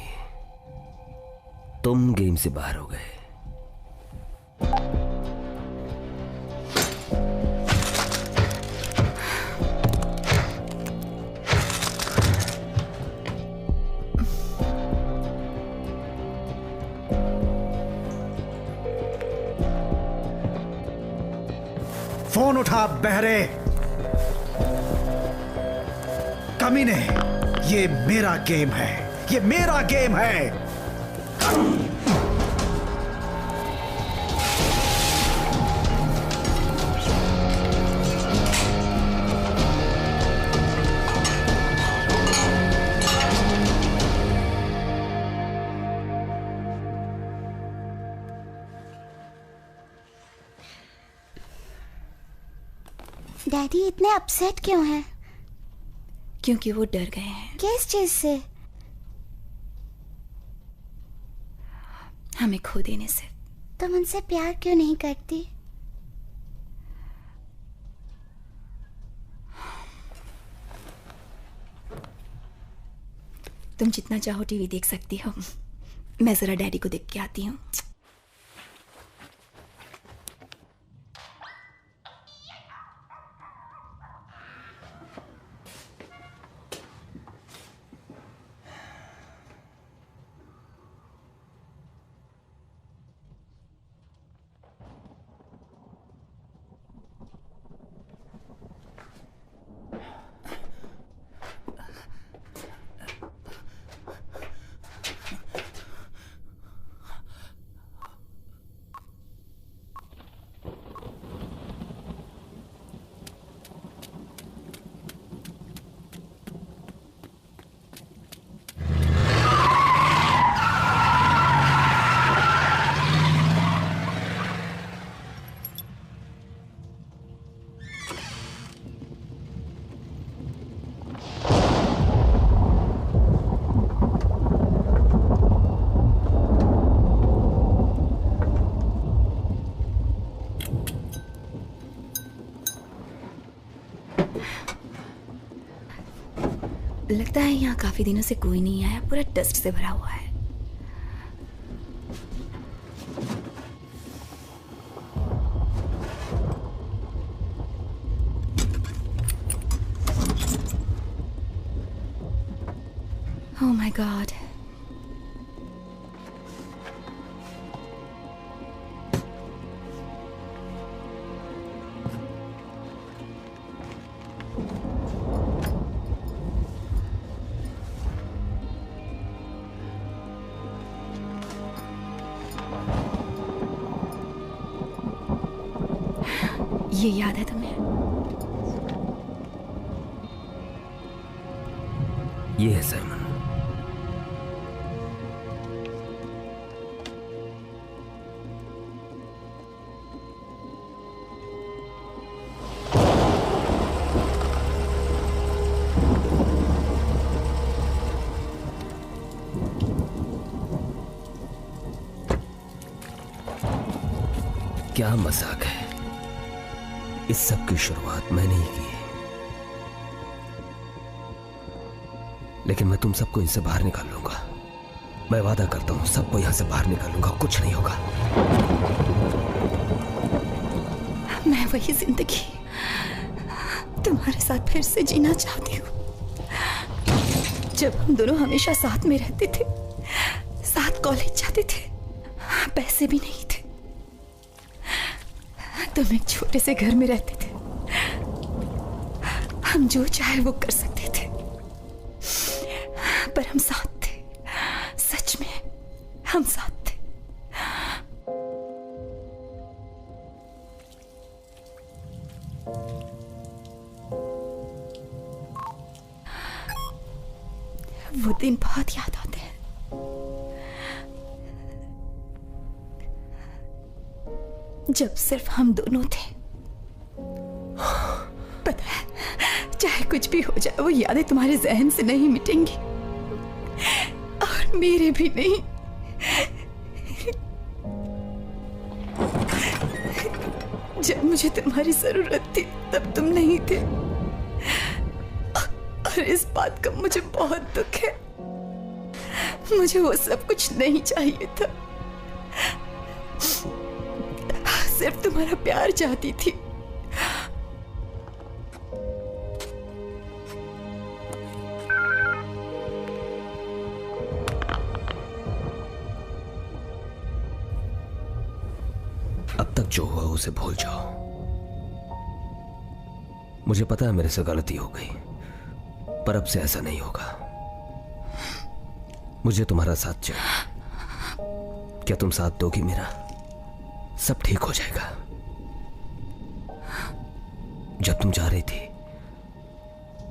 तुम गेम से बाहर हो गए।
फोन उठा बहरे।
कमीने, ये मेरा गेम है, ये मेरा गेम है।
डैडी इतने अपसेट क्यों हैं?
क्योंकि वो डर गए हैं।
किस चीज से?
हमें खो देने से।
तुम उनसे प्यार क्यों नहीं करती?
तुम जितना चाहो टीवी देख सकती हो, मैं जरा डैडी को देख के आती हूँ। लगता है यहाँ काफी दिनों से कोई नहीं आया, पूरा डस्ट से भरा हुआ है। Oh my God. ये याद है तुम्हें?
ये है साइमन। क्या मजाक है, इस सब की शुरुआत मैंने ही की है। लेकिन मैं तुम सबको इनसे बाहर निकाल लूंगा। मैं वादा करता हूं सबको यहां से बाहर निकालूंगा, कुछ नहीं होगा।
मैं वही जिंदगी तुम्हारे साथ फिर से जीना चाहती हूँ, जब हम दोनों हमेशा साथ में रहते थे, साथ कॉलेज जाते थे, पैसे भी नहीं थे, तुम एक छोटे से घर में रहते थे, हम जो चाहे वो कर सकते थे, पर हम साथ थे, सच में हम साथ थे। वो दिन बहुत याद आते हैं। जब सिर्फ हम दोनों थे। पता है, चाहे कुछ भी हो जाए, वो यादें तुम्हारे जहन से नहीं मिटेंगी, और मेरे भी नहीं। जब मुझे तुम्हारी जरूरत थी तब तुम नहीं थे, और इस बात का मुझे बहुत दुख है। मुझे वो सब कुछ नहीं चाहिए था, सिर्फ तुम्हारा प्यार चाहती थी।
अब तक जो हुआ उसे भूल जाओ। मुझे पता है मेरे से गलती हो गई, पर अब से ऐसा नहीं होगा। मुझे तुम्हारा साथ चाहिए। क्या तुम साथ दोगी मेरा? सब ठीक हो जाएगा। जब तुम जा रही थी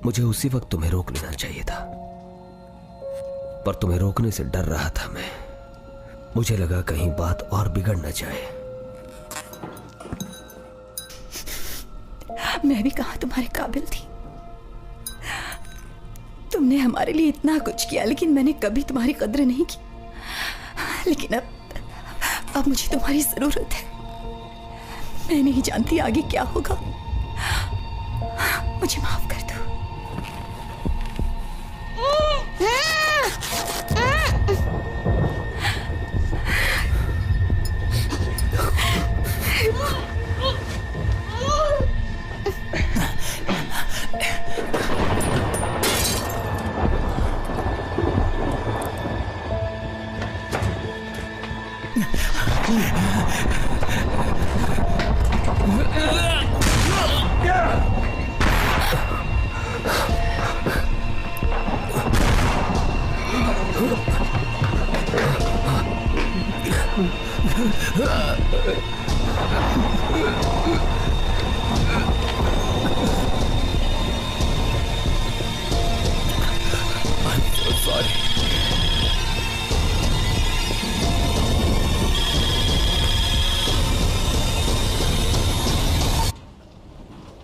मुझे उसी वक्त तुम्हें रोक लेना चाहिए था, पर तुम्हें रोकने से डर रहा था मैं। मुझे लगा कहीं बात और बिगड़ न जाए।
मैं भी कहाँ तुम्हारे काबिल थी। तुमने हमारे लिए इतना कुछ किया, लेकिन मैंने कभी तुम्हारी कद्र नहीं की। लेकिन अब मुझे तुम्हारी जरूरत है। मैं नहीं जानती आगे क्या होगा। मुझे माफ कर दो।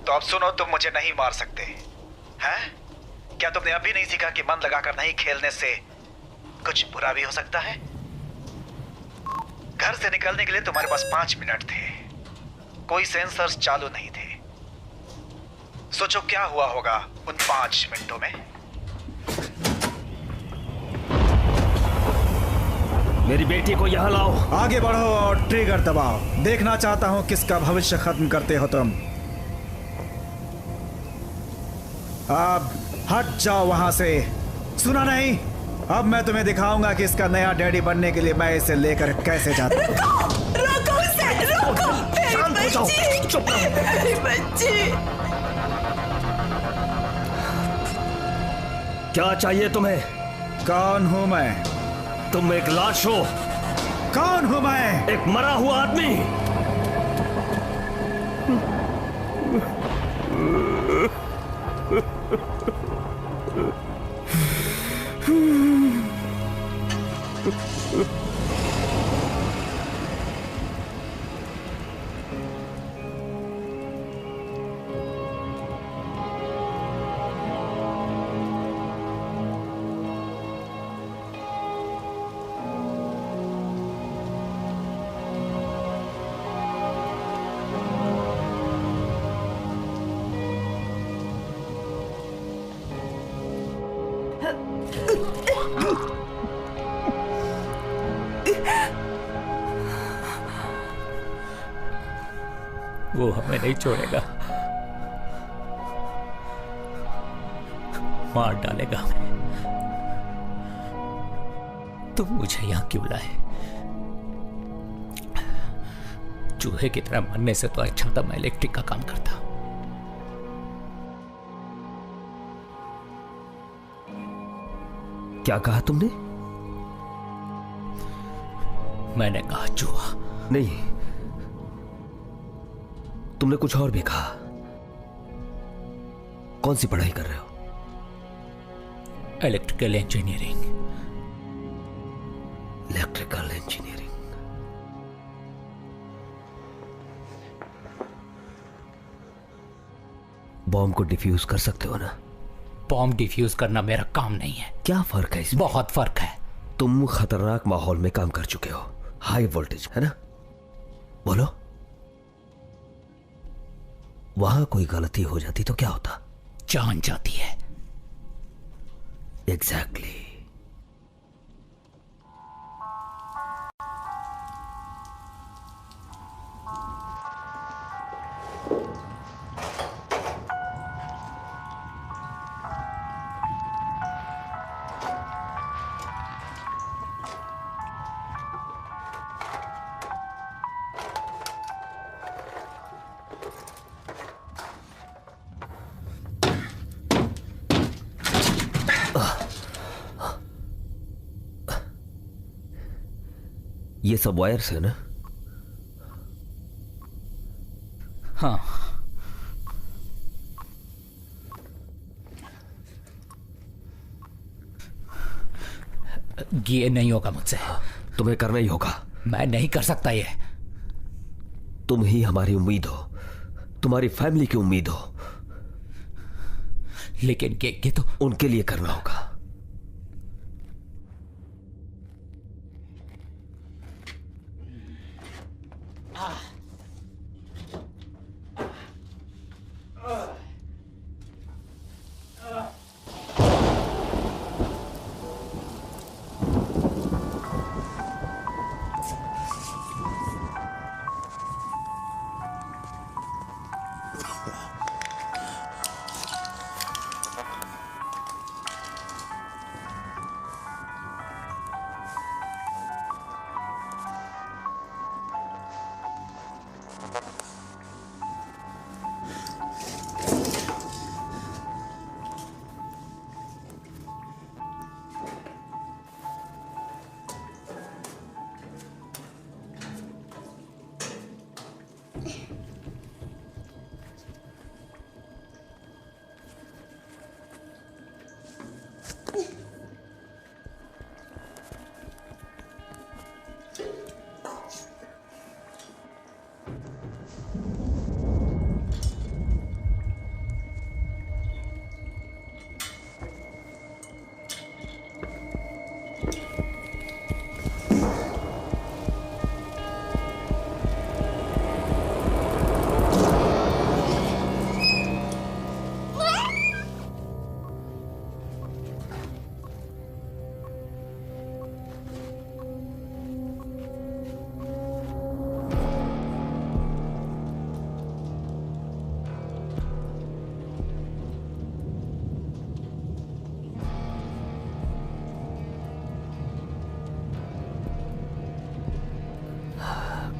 तो अब सुनो, तुम मुझे नहीं मार सकते हैं? क्या तुमने अभी नहीं सीखा कि मन लगाकर नहीं खेलने से कुछ बुरा भी हो सकता है? घर से निकलने के लिए तुम्हारे पास 5 मिनट थे। कोई सेंसर्स चालू नहीं थे। सोचो क्या हुआ होगा उन 5 मिनटों में।
मेरी बेटी को यहाँ लाओ।
आगे बढ़ो और ट्रिगर दबाओ। देखना चाहता हूं किसका भविष्य खत्म करते हो तुम। अब हट जाओ वहां से। सुना नहीं? अब मैं तुम्हें दिखाऊंगा कि इसका नया डैडी बनने के लिए मैं इसे लेकर कैसे जाता हूं।
रोको उसे, रोको।
शांत हो जाओ, चुप रहो।
मेरी बच्ची।
क्या चाहिए तुम्हें?
कौन हूं मैं?
तुम एक लाश हो।
कौन हूं मैं?
एक मरा हुआ आदमी।
वो हमें नहीं छोड़ेगा, मार डालेगा हमें। तुम मुझे यहां क्यों लाए? चूहे की तरह मरने से तो अच्छा था मैं इलेक्ट्रिक का काम करता।
क्या कहा तुमने?
मैंने कहा चूहा
नहीं, तुमने कुछ और भी कहा। कौन सी पढ़ाई कर रहे हो?
Electrical engineering.
Electrical engineering. Bomb को डिफ्यूज कर सकते हो ना?
बॉम्ब डिफ्यूज करना मेरा काम नहीं है।
क्या फर्क है इसमें?
बहुत फर्क है।
तुम खतरनाक माहौल में काम कर चुके हो, हाई वोल्टेज, है ना? बोलो, वहां कोई गलती हो जाती तो क्या होता?
जान जाती है।
एग्जैक्टली। ये सब वायर्स है ना?
हाँ। ये नहीं होगा मुझसे।
तुम्हें करना ही होगा।
मैं नहीं कर सकता ये।
तुम ही हमारी उम्मीद हो, तुम्हारी फैमिली की उम्मीद हो,
लेकिन ये तो
उनके लिए करना होगा।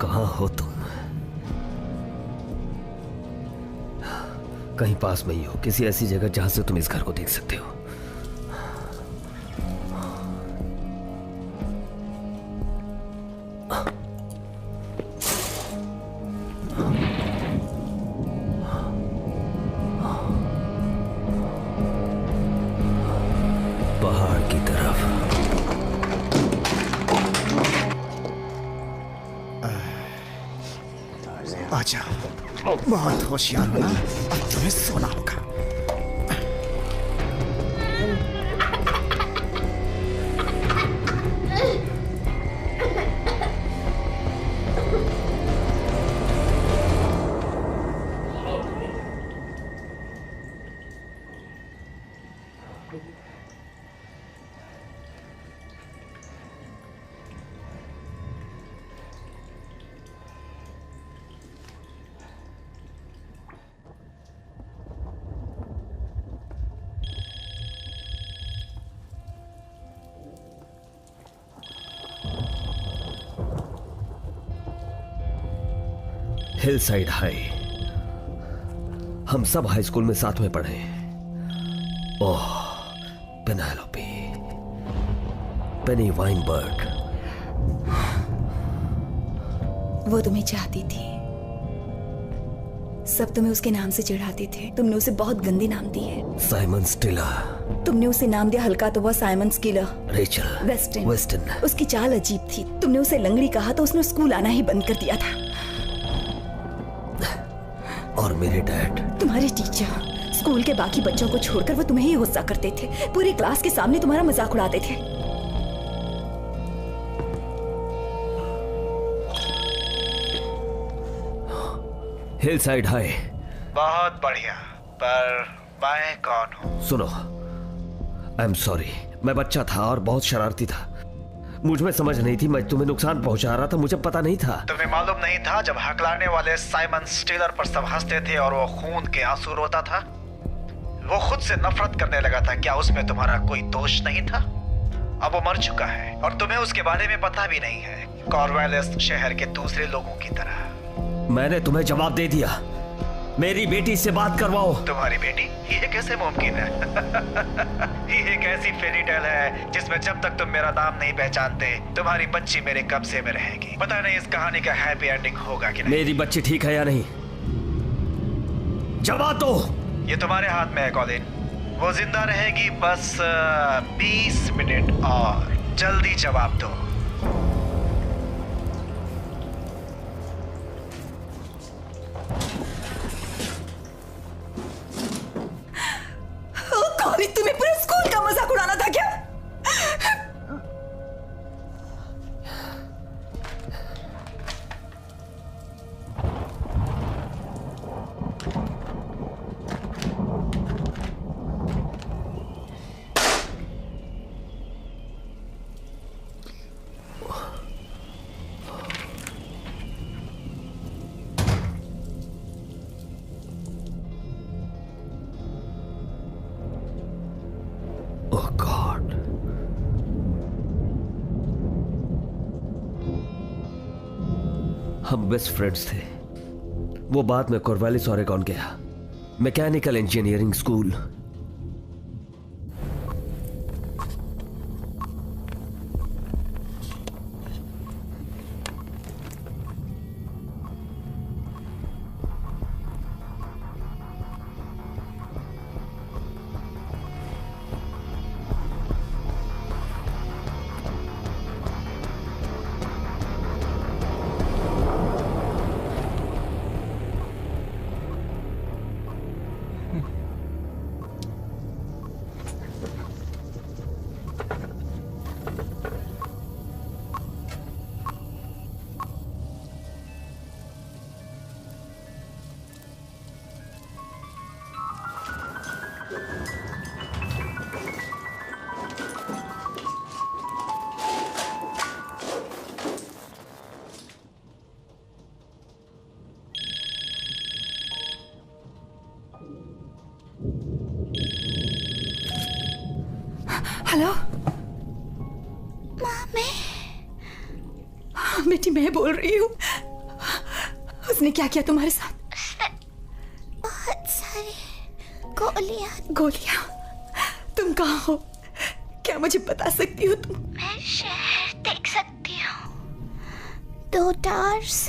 कहाँ हो तुम? कहीं पास में ही हो, किसी ऐसी जगह जहां से तुम इस घर को देख सकते हो। पहाड़ की तरफ।
अच्छा, बहुत होशियार हो ना, अब तुम्हें सोना होगा।
Hill side high. हम सब हाई स्कूल में साथ में पढ़े। ओह, पेनेलोपी, पेनी वाइनबर्ग।
वो तुम्हें चाहती थी, सब तुम्हें उसके नाम से चिढ़ाते थे। तुमने उसे बहुत गंदे नाम दिए।
साइमन स्टिलर।
तुमने उसे नाम दिया हल्का तो वह साइमन स्किलर।
Rachel
western. उसकी चाल अजीब थी। तुमने उसे लंगड़ी कहा तो उसने स्कूल आना ही बंद कर दिया था।
और मेरे डैड,
तुम्हारे टीचर, स्कूल के बाकी बच्चों को छोड़कर वो तुम्हें ही गुस्सा करते थे। पूरी क्लास के सामने तुम्हारा मजाक उड़ाते थे।
Hill side high.
बहुत बढ़िया, पर मैं कौन हूँ?
सुनो, आई एम सॉरी, मैं बच्चा था और बहुत शरारती था। मुझ में समझ नहीं थी, मैं तुम्हें नुकसान पहुंचा रहा था, मुझे पता नहीं था।
तुम्हें मालूम नहीं था जब हकलाने वाले साइमन स्टीलर पर सब हंसते थे और वो खून के आंसू रोता था? वो खुद से नफरत करने लगा था। क्या उसमें तुम्हारा कोई दोष नहीं था? अब वो मर चुका है और तुम्हें उसके बारे में पता भी नहीं है, कॉर्नवालिस शहर के दूसरे लोगों की तरह।
मैंने तुम्हें जवाब दे दिया। मेरी बेटी से बात करवाओ।
तुम्हारी बेटी? ये कैसे मुमकिन है? ये कैसे ऐसी फेरी टेल है जिसमें जब तक तुम मेरा नाम नहीं पहचानते तुम्हारी बच्ची मेरे कब्जे में रहेगी। पता नहीं इस कहानी का हैप्पी एंडिंग होगा कि नहीं।
मेरी बच्ची ठीक है या नहीं, जवाब दो।
ये तुम्हारे हाथ में है कॉलिन। वो जिंदा रहेगी बस 20 मिनट और। जल्दी जवाब दो।
कॉलिन, तुम्हें पूरे स्कूल का मजाक उड़ाना था क्या?
ओह गॉड, हम बेस्ट फ्रेंड्स थे। वो बाद में कॉर्वालिस ओरेगॉन गया, मैकेनिकल इंजीनियरिंग स्कूल।
हेलो बेटी, मैं बोल रही हूँ। उसने क्या किया तुम्हारे साथ?
बहुत सारी गोलियां।
गोलियां? तुम कहाँ हो? क्या मुझे बता सकती हो तुम?
मैं शहर देख सकती हूँ, 2 टावर्स।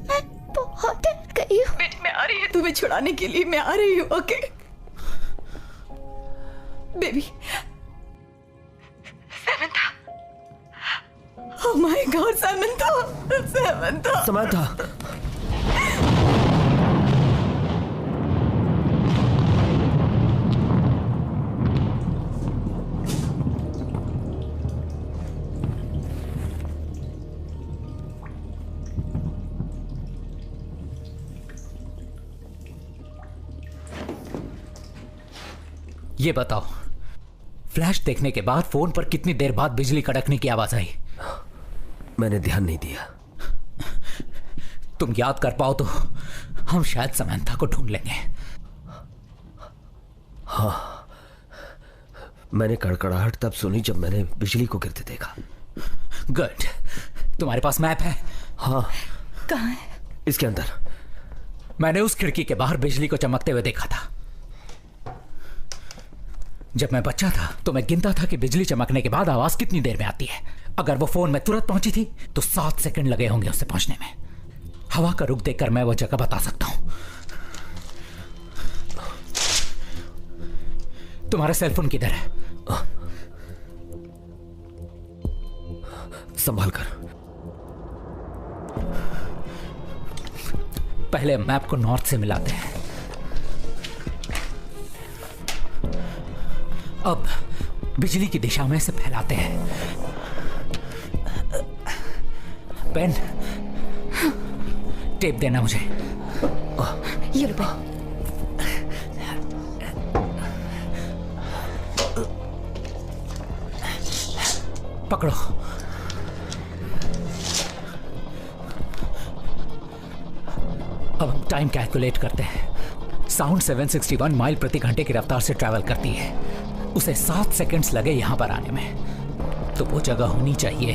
मैं बहुत डर गई हूँ।
बेटी, मैं आ रही हूँ तुम्हें छुड़ाने के लिए। मैं आ रही हूँ, okay baby. Samantha. Oh my God, Samantha. Samantha.
Samantha,
ये बताओ, फ्लैश देखने के बाद फोन पर कितनी देर बाद बिजली कड़कने की आवाज आई?
मैंने ध्यान नहीं दिया।
तुम याद कर पाओ तो हम शायद समंथा को ढूंढ लेंगे।
हाँ, मैंने कड़कड़ाहट तब सुनी जब मैंने बिजली को गिरते देखा।
गुड। तुम्हारे पास मैप है?
हाँ।
कहाँ है?
इसके अंदर।
मैंने उस खिड़की के बाहर बिजली को चमकते हुए देखा था। जब मैं बच्चा था तो मैं गिनता था कि बिजली चमकने के बाद आवाज कितनी देर में आती है। अगर वो फोन में तुरंत पहुंची थी तो 7 सेकंड लगे होंगे उससे पहुंचने में। हवा का रुख देखकर मैं वो जगह बता सकता हूं। तुम्हारा सेलफोन किधर है?
संभाल कर।
पहले मैप को नॉर्थ से मिलाते हैं। अब बिजली की दिशा में इसे फैलाते हैं। पेन, टेप देना मुझे।
ये लो पेन।
पकड़ो। अब हम टाइम कैलकुलेट करते हैं। साउंड 761 माइल प्रति घंटे की रफ्तार से ट्रैवल करती है। उसे 7 सेकंड्स लगे यहां पर आने में, तो वो जगह होनी चाहिए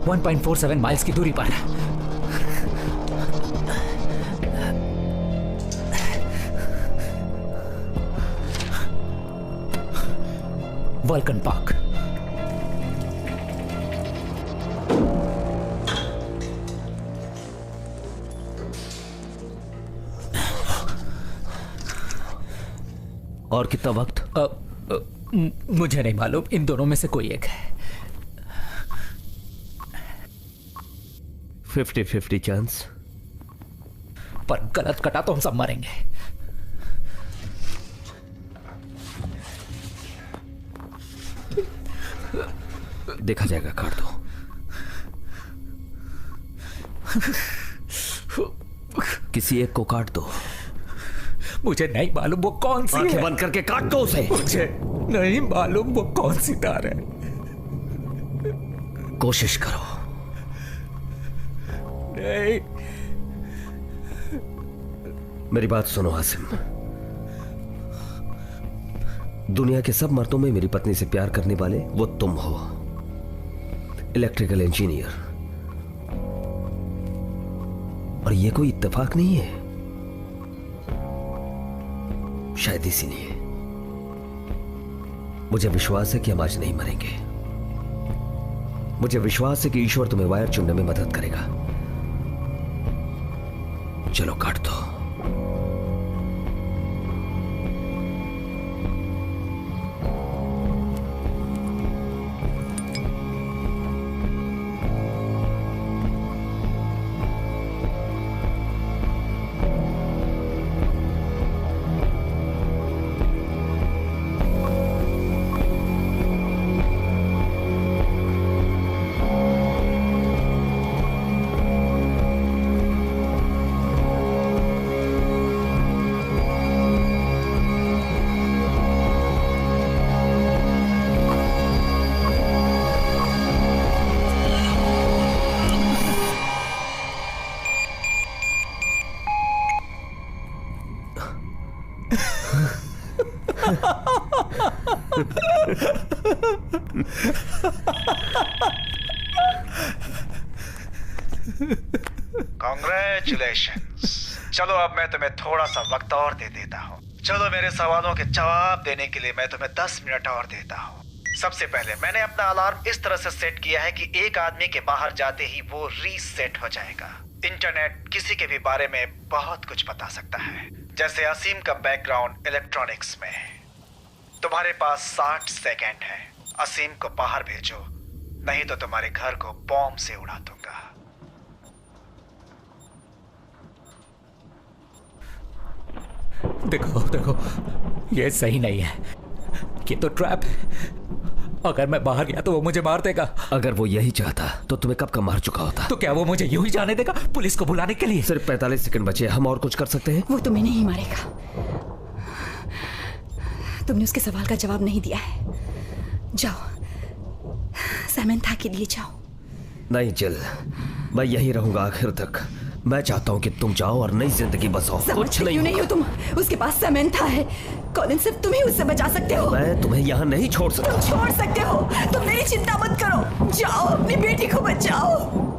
1.47 माइल्स की दूरी पर। Vulcan park.
और कितना वक्त?
मुझे नहीं मालूम, इन दोनों में से कोई एक है।
50-50 चांस।
पर गलत कटा तो हम सब मरेंगे।
देखा जाएगा, काट दो। किसी एक को काट दो।
मुझे नहीं मालूम वो कौन सी है।
बंद करके काट दो उसे।
मुझे नहीं मालूम वो कौन सी तार है।
कोशिश करो।
नहीं।
मेरी बात सुनो आसिम। दुनिया के सब मर्दों में मेरी पत्नी से प्यार करने वाले वो तुम हो, इलेक्ट्रिकल इंजीनियर। और ये कोई इत्तेफाक नहीं है, शायद इसीलिए मुझे विश्वास है कि हम आज नहीं मरेंगे। मुझे विश्वास है कि ईश्वर तुम्हें वायर चुनने में मदद करेगा। चलो काट दो।
Congratulations। चलो अब मैं तुम्हें थोड़ा सा वक्त और दे देता हूँ। चलो मेरे सवालों के जवाब देने के लिए मैं तुम्हें 10 मिनट और देता हूँ। सबसे पहले मैंने अपना अलार्म इस तरह से सेट किया है कि एक आदमी के बाहर जाते ही वो रीसेट हो जाएगा। इंटरनेट किसी के भी बारे में बहुत कुछ बता सकता है, जैसे असीम का बैकग्राउंड इलेक्ट्रॉनिक्स में है। तुम्हारे पास 60 सेकेंड है। असीम को बाहर भेजो, नहीं तो तुम्हारे घर को बॉम्ब से उड़ा दूंगा।
देखो देखो, ये सही नहीं है, ये तो ट्रैप है। अगर मैं बाहर गया तो वो मुझे मार देगा।
अगर वो यही चाहता तो तुम्हें कब का मार चुका होता।
तो क्या वो मुझे यूं ही जाने देगा पुलिस को बुलाने के लिए?
सिर्फ 45 सेकंड बचे, हम और कुछ कर सकते हैं?
वो तुम्हें नहीं मारेगा। तुमने उसके सवाल का जवाब नहीं दिया है। जाओ, सैमंथा के लिए जाओ।
नहीं जिल, मैं यही रहूंगा आखिर तक। मैं चाहता हूँ कि तुम जाओ और नई जिंदगी बसाओ। कुछ
नहीं हो तुम। उसके पास सैमंथा है। कॉलिन, सिर्फ तुम ही उससे बचा सकते हो।
मैं तुम्हें यहाँ नहीं छोड़ सकता।
तुम छोड़ सकते हो। तुम मेरी चिंता मत करो। जाओ, अपनी बेटी को बचाओ।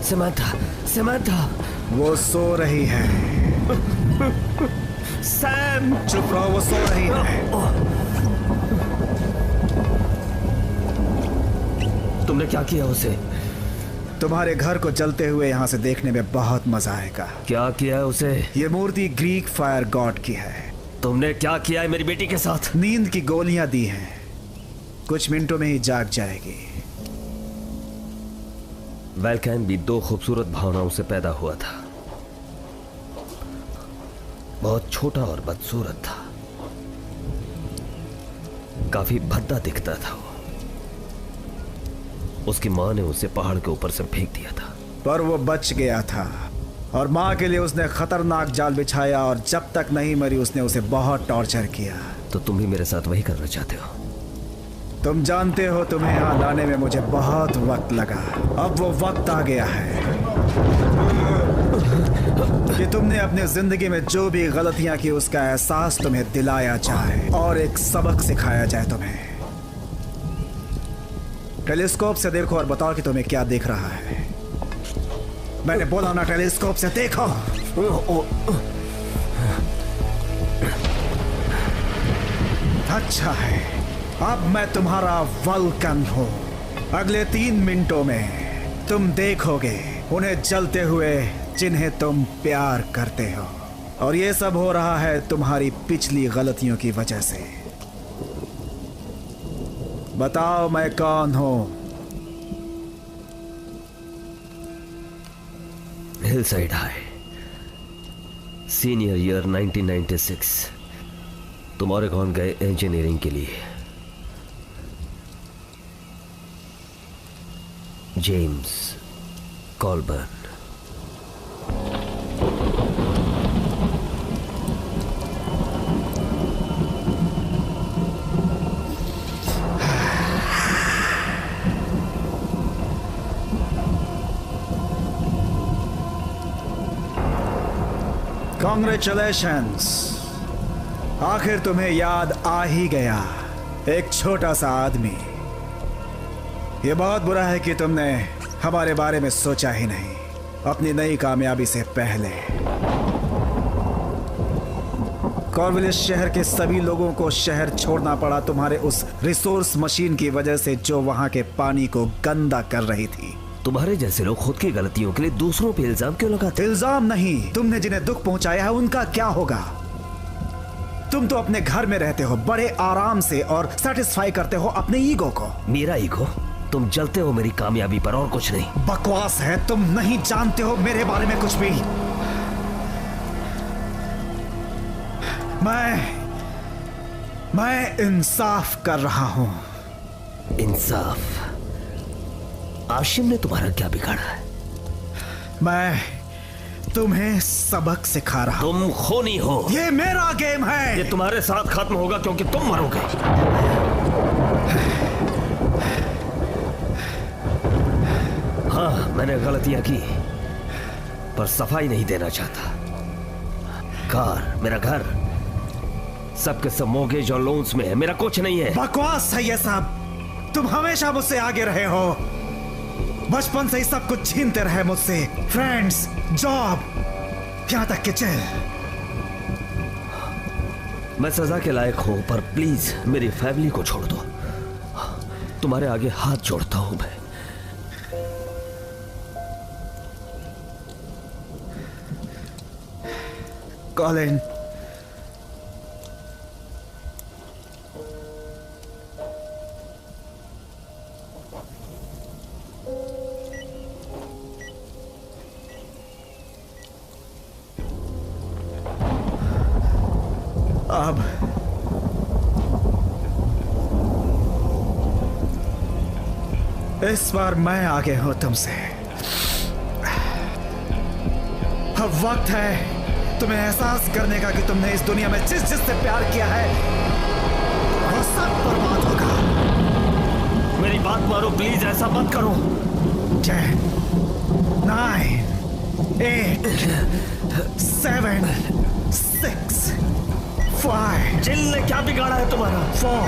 समंथा
वो सो रही है।
सैम,
चुप रहो, वो सो रही है।
तुमने क्या किया उसे?
तुम्हारे घर को जलते हुए यहाँ से देखने में बहुत मजा आएगा।
क्या किया है उसे?
ये मूर्ति ग्रीक फायर गॉड की है।
तुमने क्या किया है मेरी बेटी के साथ?
नींद की गोलियां दी हैं, कुछ मिनटों में ही जाग जाएगी।
वैल्कैन भी दो खूबसूरत भावनाओं से पैदा हुआ था। बहुत छोटा और बदसूरत था, काफी भद्दा दिखता था वो। उसकी मां ने उसे पहाड़ के ऊपर से फेंक दिया था,
पर वो बच गया था और मां के लिए उसने खतरनाक जाल बिछाया और जब तक नहीं मरी उसने उसे बहुत टॉर्चर किया।
तो तुम भी मेरे साथ वही करना चाहते हो?
तुम जानते हो तुम्हें यहाँ लाने में मुझे बहुत वक्त लगा। अब वो वक्त आ गया है कि तुमने अपनी जिंदगी में जो भी गलतियां की उसका एहसास तुम्हें दिलाया जाए और एक सबक सिखाया जाए तुम्हें। टेलीस्कोप से देखो और बताओ कि तुम्हें क्या देख रहा है। मैंने बोला ना, टेलीस्कोप से देखो। अच्छा है, अब मैं तुम्हारा वल्कन हूं। अगले 3 मिनटों में तुम देखोगे उन्हें जलते हुए जिन्हें तुम प्यार करते हो, और ये सब हो रहा है तुम्हारी पिछली गलतियों की वजह से। बताओ मैं कौन हूं?
Hillside high, senior year 1996। तुम ओरेगॉन गए इंजीनियरिंग के लिए। जेम्स कॉलबर्न।
कॉन्ग्रेचुलेशंस, आखिर तुम्हें याद आ ही गया, एक छोटा सा आदमी। ये बहुत बुरा है कि तुमने हमारे बारे में सोचा ही नहीं अपनी नई कामयाबी से पहले। कॉर्विलिस शहर के सभी लोगों को शहर छोड़ना पड़ा तुम्हारे उस रिसोर्स मशीन की वजह से जो वहां के पानी को गंदा कर रही थी।
तुम्हारे जैसे लोग खुद की गलतियों के लिए दूसरों पे इल्जाम क्यों लगाते?
इल्जाम नहीं, तुमने जिन्हें दुख पहुंचाया है उनका क्या होगा? तुम तो अपने घर में रहते हो बड़े आराम से और सेटिस्फाई करते हो अपने ईगो को।
मेरा ईगो? तुम जलते हो मेरी कामयाबी पर और कुछ नहीं।
बकवास है, तुम नहीं जानते हो मेरे बारे में कुछ भी। मैं इंसाफ कर रहा हूं।
इंसाफ? आशिम ने तुम्हारा क्या बिगाड़ा है?
मैं तुम्हें सबक सिखा रहा हूं।
तुम खूनी हो।
ये मेरा गेम है।
ये तुम्हारे साथ खत्म होगा क्योंकि तुम मरोगे। हाँ, मैंने गलतियां की पर सफाई नहीं देना चाहता। कार, मेरा घर, सबके सब मोर्गेज और लोन्स में है, मेरा कुछ नहीं है।
बकवास है ये सब। तुम हमेशा मुझसे आगे रहे हो, बचपन से ही सब कुछ छीनते रहे मुझसे। फ्रेंड्स, जॉब, यहां तक कि जेल।
मैं सजा के लायक हूं पर प्लीज मेरी फैमिली को छोड़ दो। तुम्हारे आगे हाथ जोड़ता हूं मैं।
कॉलिन, अब इस बार मैं आगे हूं तुमसे। अब वक्त है तुम्हें एहसास करने का कि तुमने इस दुनिया में जिस जिससे प्यार किया है वो सब बर्बाद होगा।
मेरी बात मानो प्लीज, ऐसा मत करो।
10, 9, 8, 7, 6, 5।
जिल ने क्या बिगाड़ा है तुम्हारा?
4,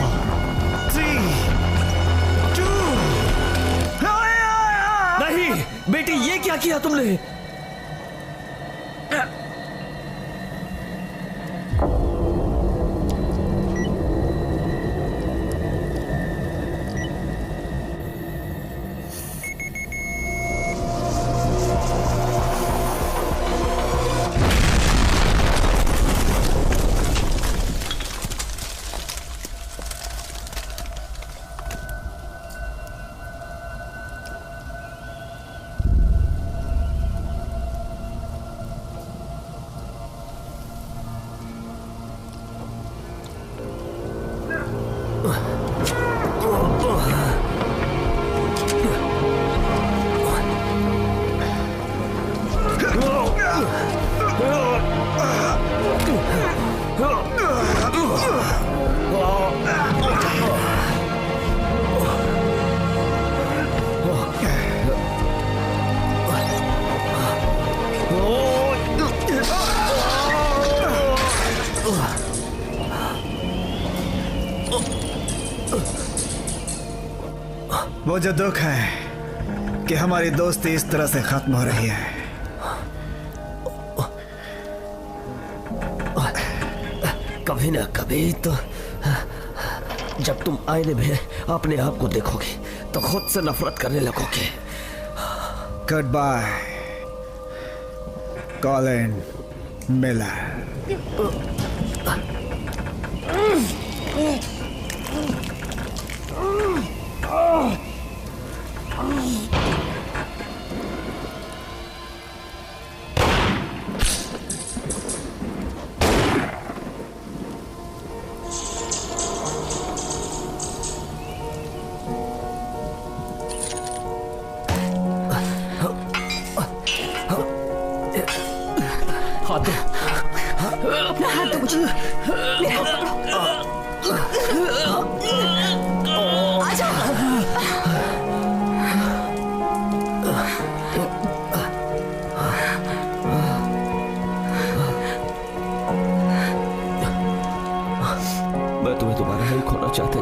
3, 2।
नहीं, बेटी ये क्या किया तुमने?
मुझे दुख है कि हमारी दोस्ती इस तरह से खत्म हो रही है।
कभी ना कभी तो जब तुम आईने में अपने आप को देखोगे तो खुद से नफरत करने लगोगे।
Goodbye Colin Miller.
हाथ दो।
अपना हाथ दो मुझे। मेरा हाथ पकड़ो। आ जाओ।
मैं तुम्हें दोबारा नहीं खोना चाहता।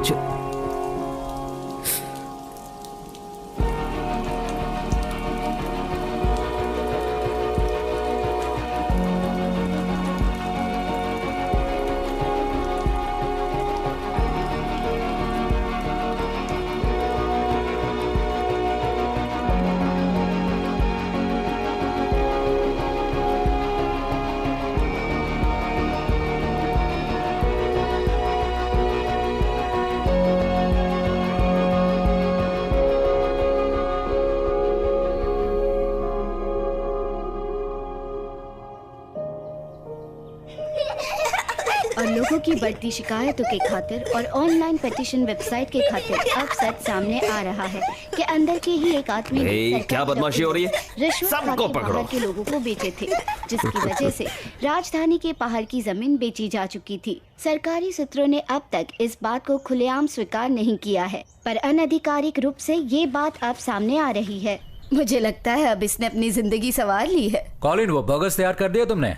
और लोगों की बढ़ती शिकायतों के खातिर और ऑनलाइन पिटीशन वेबसाइट के खातिर अब सच सामने आ रहा है कि अंदर के ही एक आदमी ने
ए,
सरकारी
क्या बदमाशी हो रही है?
रिश्वत
सबको
खाके
पकड़ो।
बाहर के लोगों को बेचे थे, जिसकी वजह से राजधानी के पहाड़ की जमीन बेची जा चुकी थी। सरकारी सूत्रों ने अब तक इस बात को खुलेआम स्वीकार नहीं किया है, पर अनधिकारिक रूप से ये बात अब सामने आ रही है। मुझे लगता है अब इसने अपनी जिंदगी संवार ली है।
कॉलिन, वो बर्गर्स तैयार कर दिया तुमने?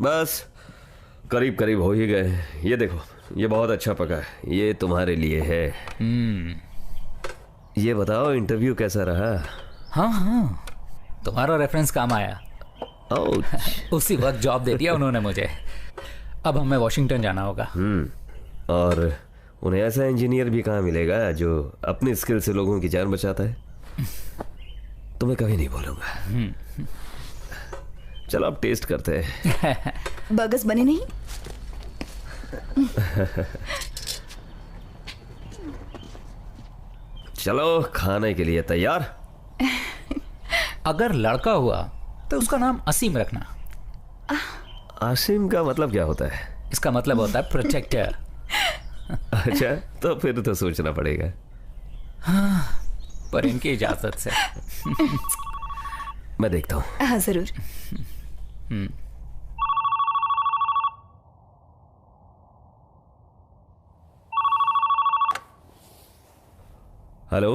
बस करीब करीब हो ही गए। ये देखो, ये बहुत अच्छा पका है, ये तुम्हारे लिए है। ये बताओ इंटरव्यू कैसा रहा?
हाँ हाँ, तुम्हारा रेफरेंस काम आया। उसी वक्त जॉब दे दिया उन्होंने मुझे। अब हमें वॉशिंगटन जाना होगा।
और उन्हें ऐसा इंजीनियर भी कहाँ मिलेगा जो अपनी स्किल से लोगों की जान बचाता है। तुम्हें कभी नहीं बोलूंगा। चलो अब टेस्ट करते हैं।
बर्गर्स बने नहीं?
चलो खाने के लिए तैयार।
अगर लड़का हुआ तो उसका नाम असीम रखना।
आसिम का मतलब क्या होता है?
इसका मतलब होता है प्रोटेक्टर।
अच्छा, तो फिर तो सोचना पड़ेगा।
हाँ, पर इनकी इजाजत से।
मैं देखता हूँ।
हाँ जरूर।
हेलो।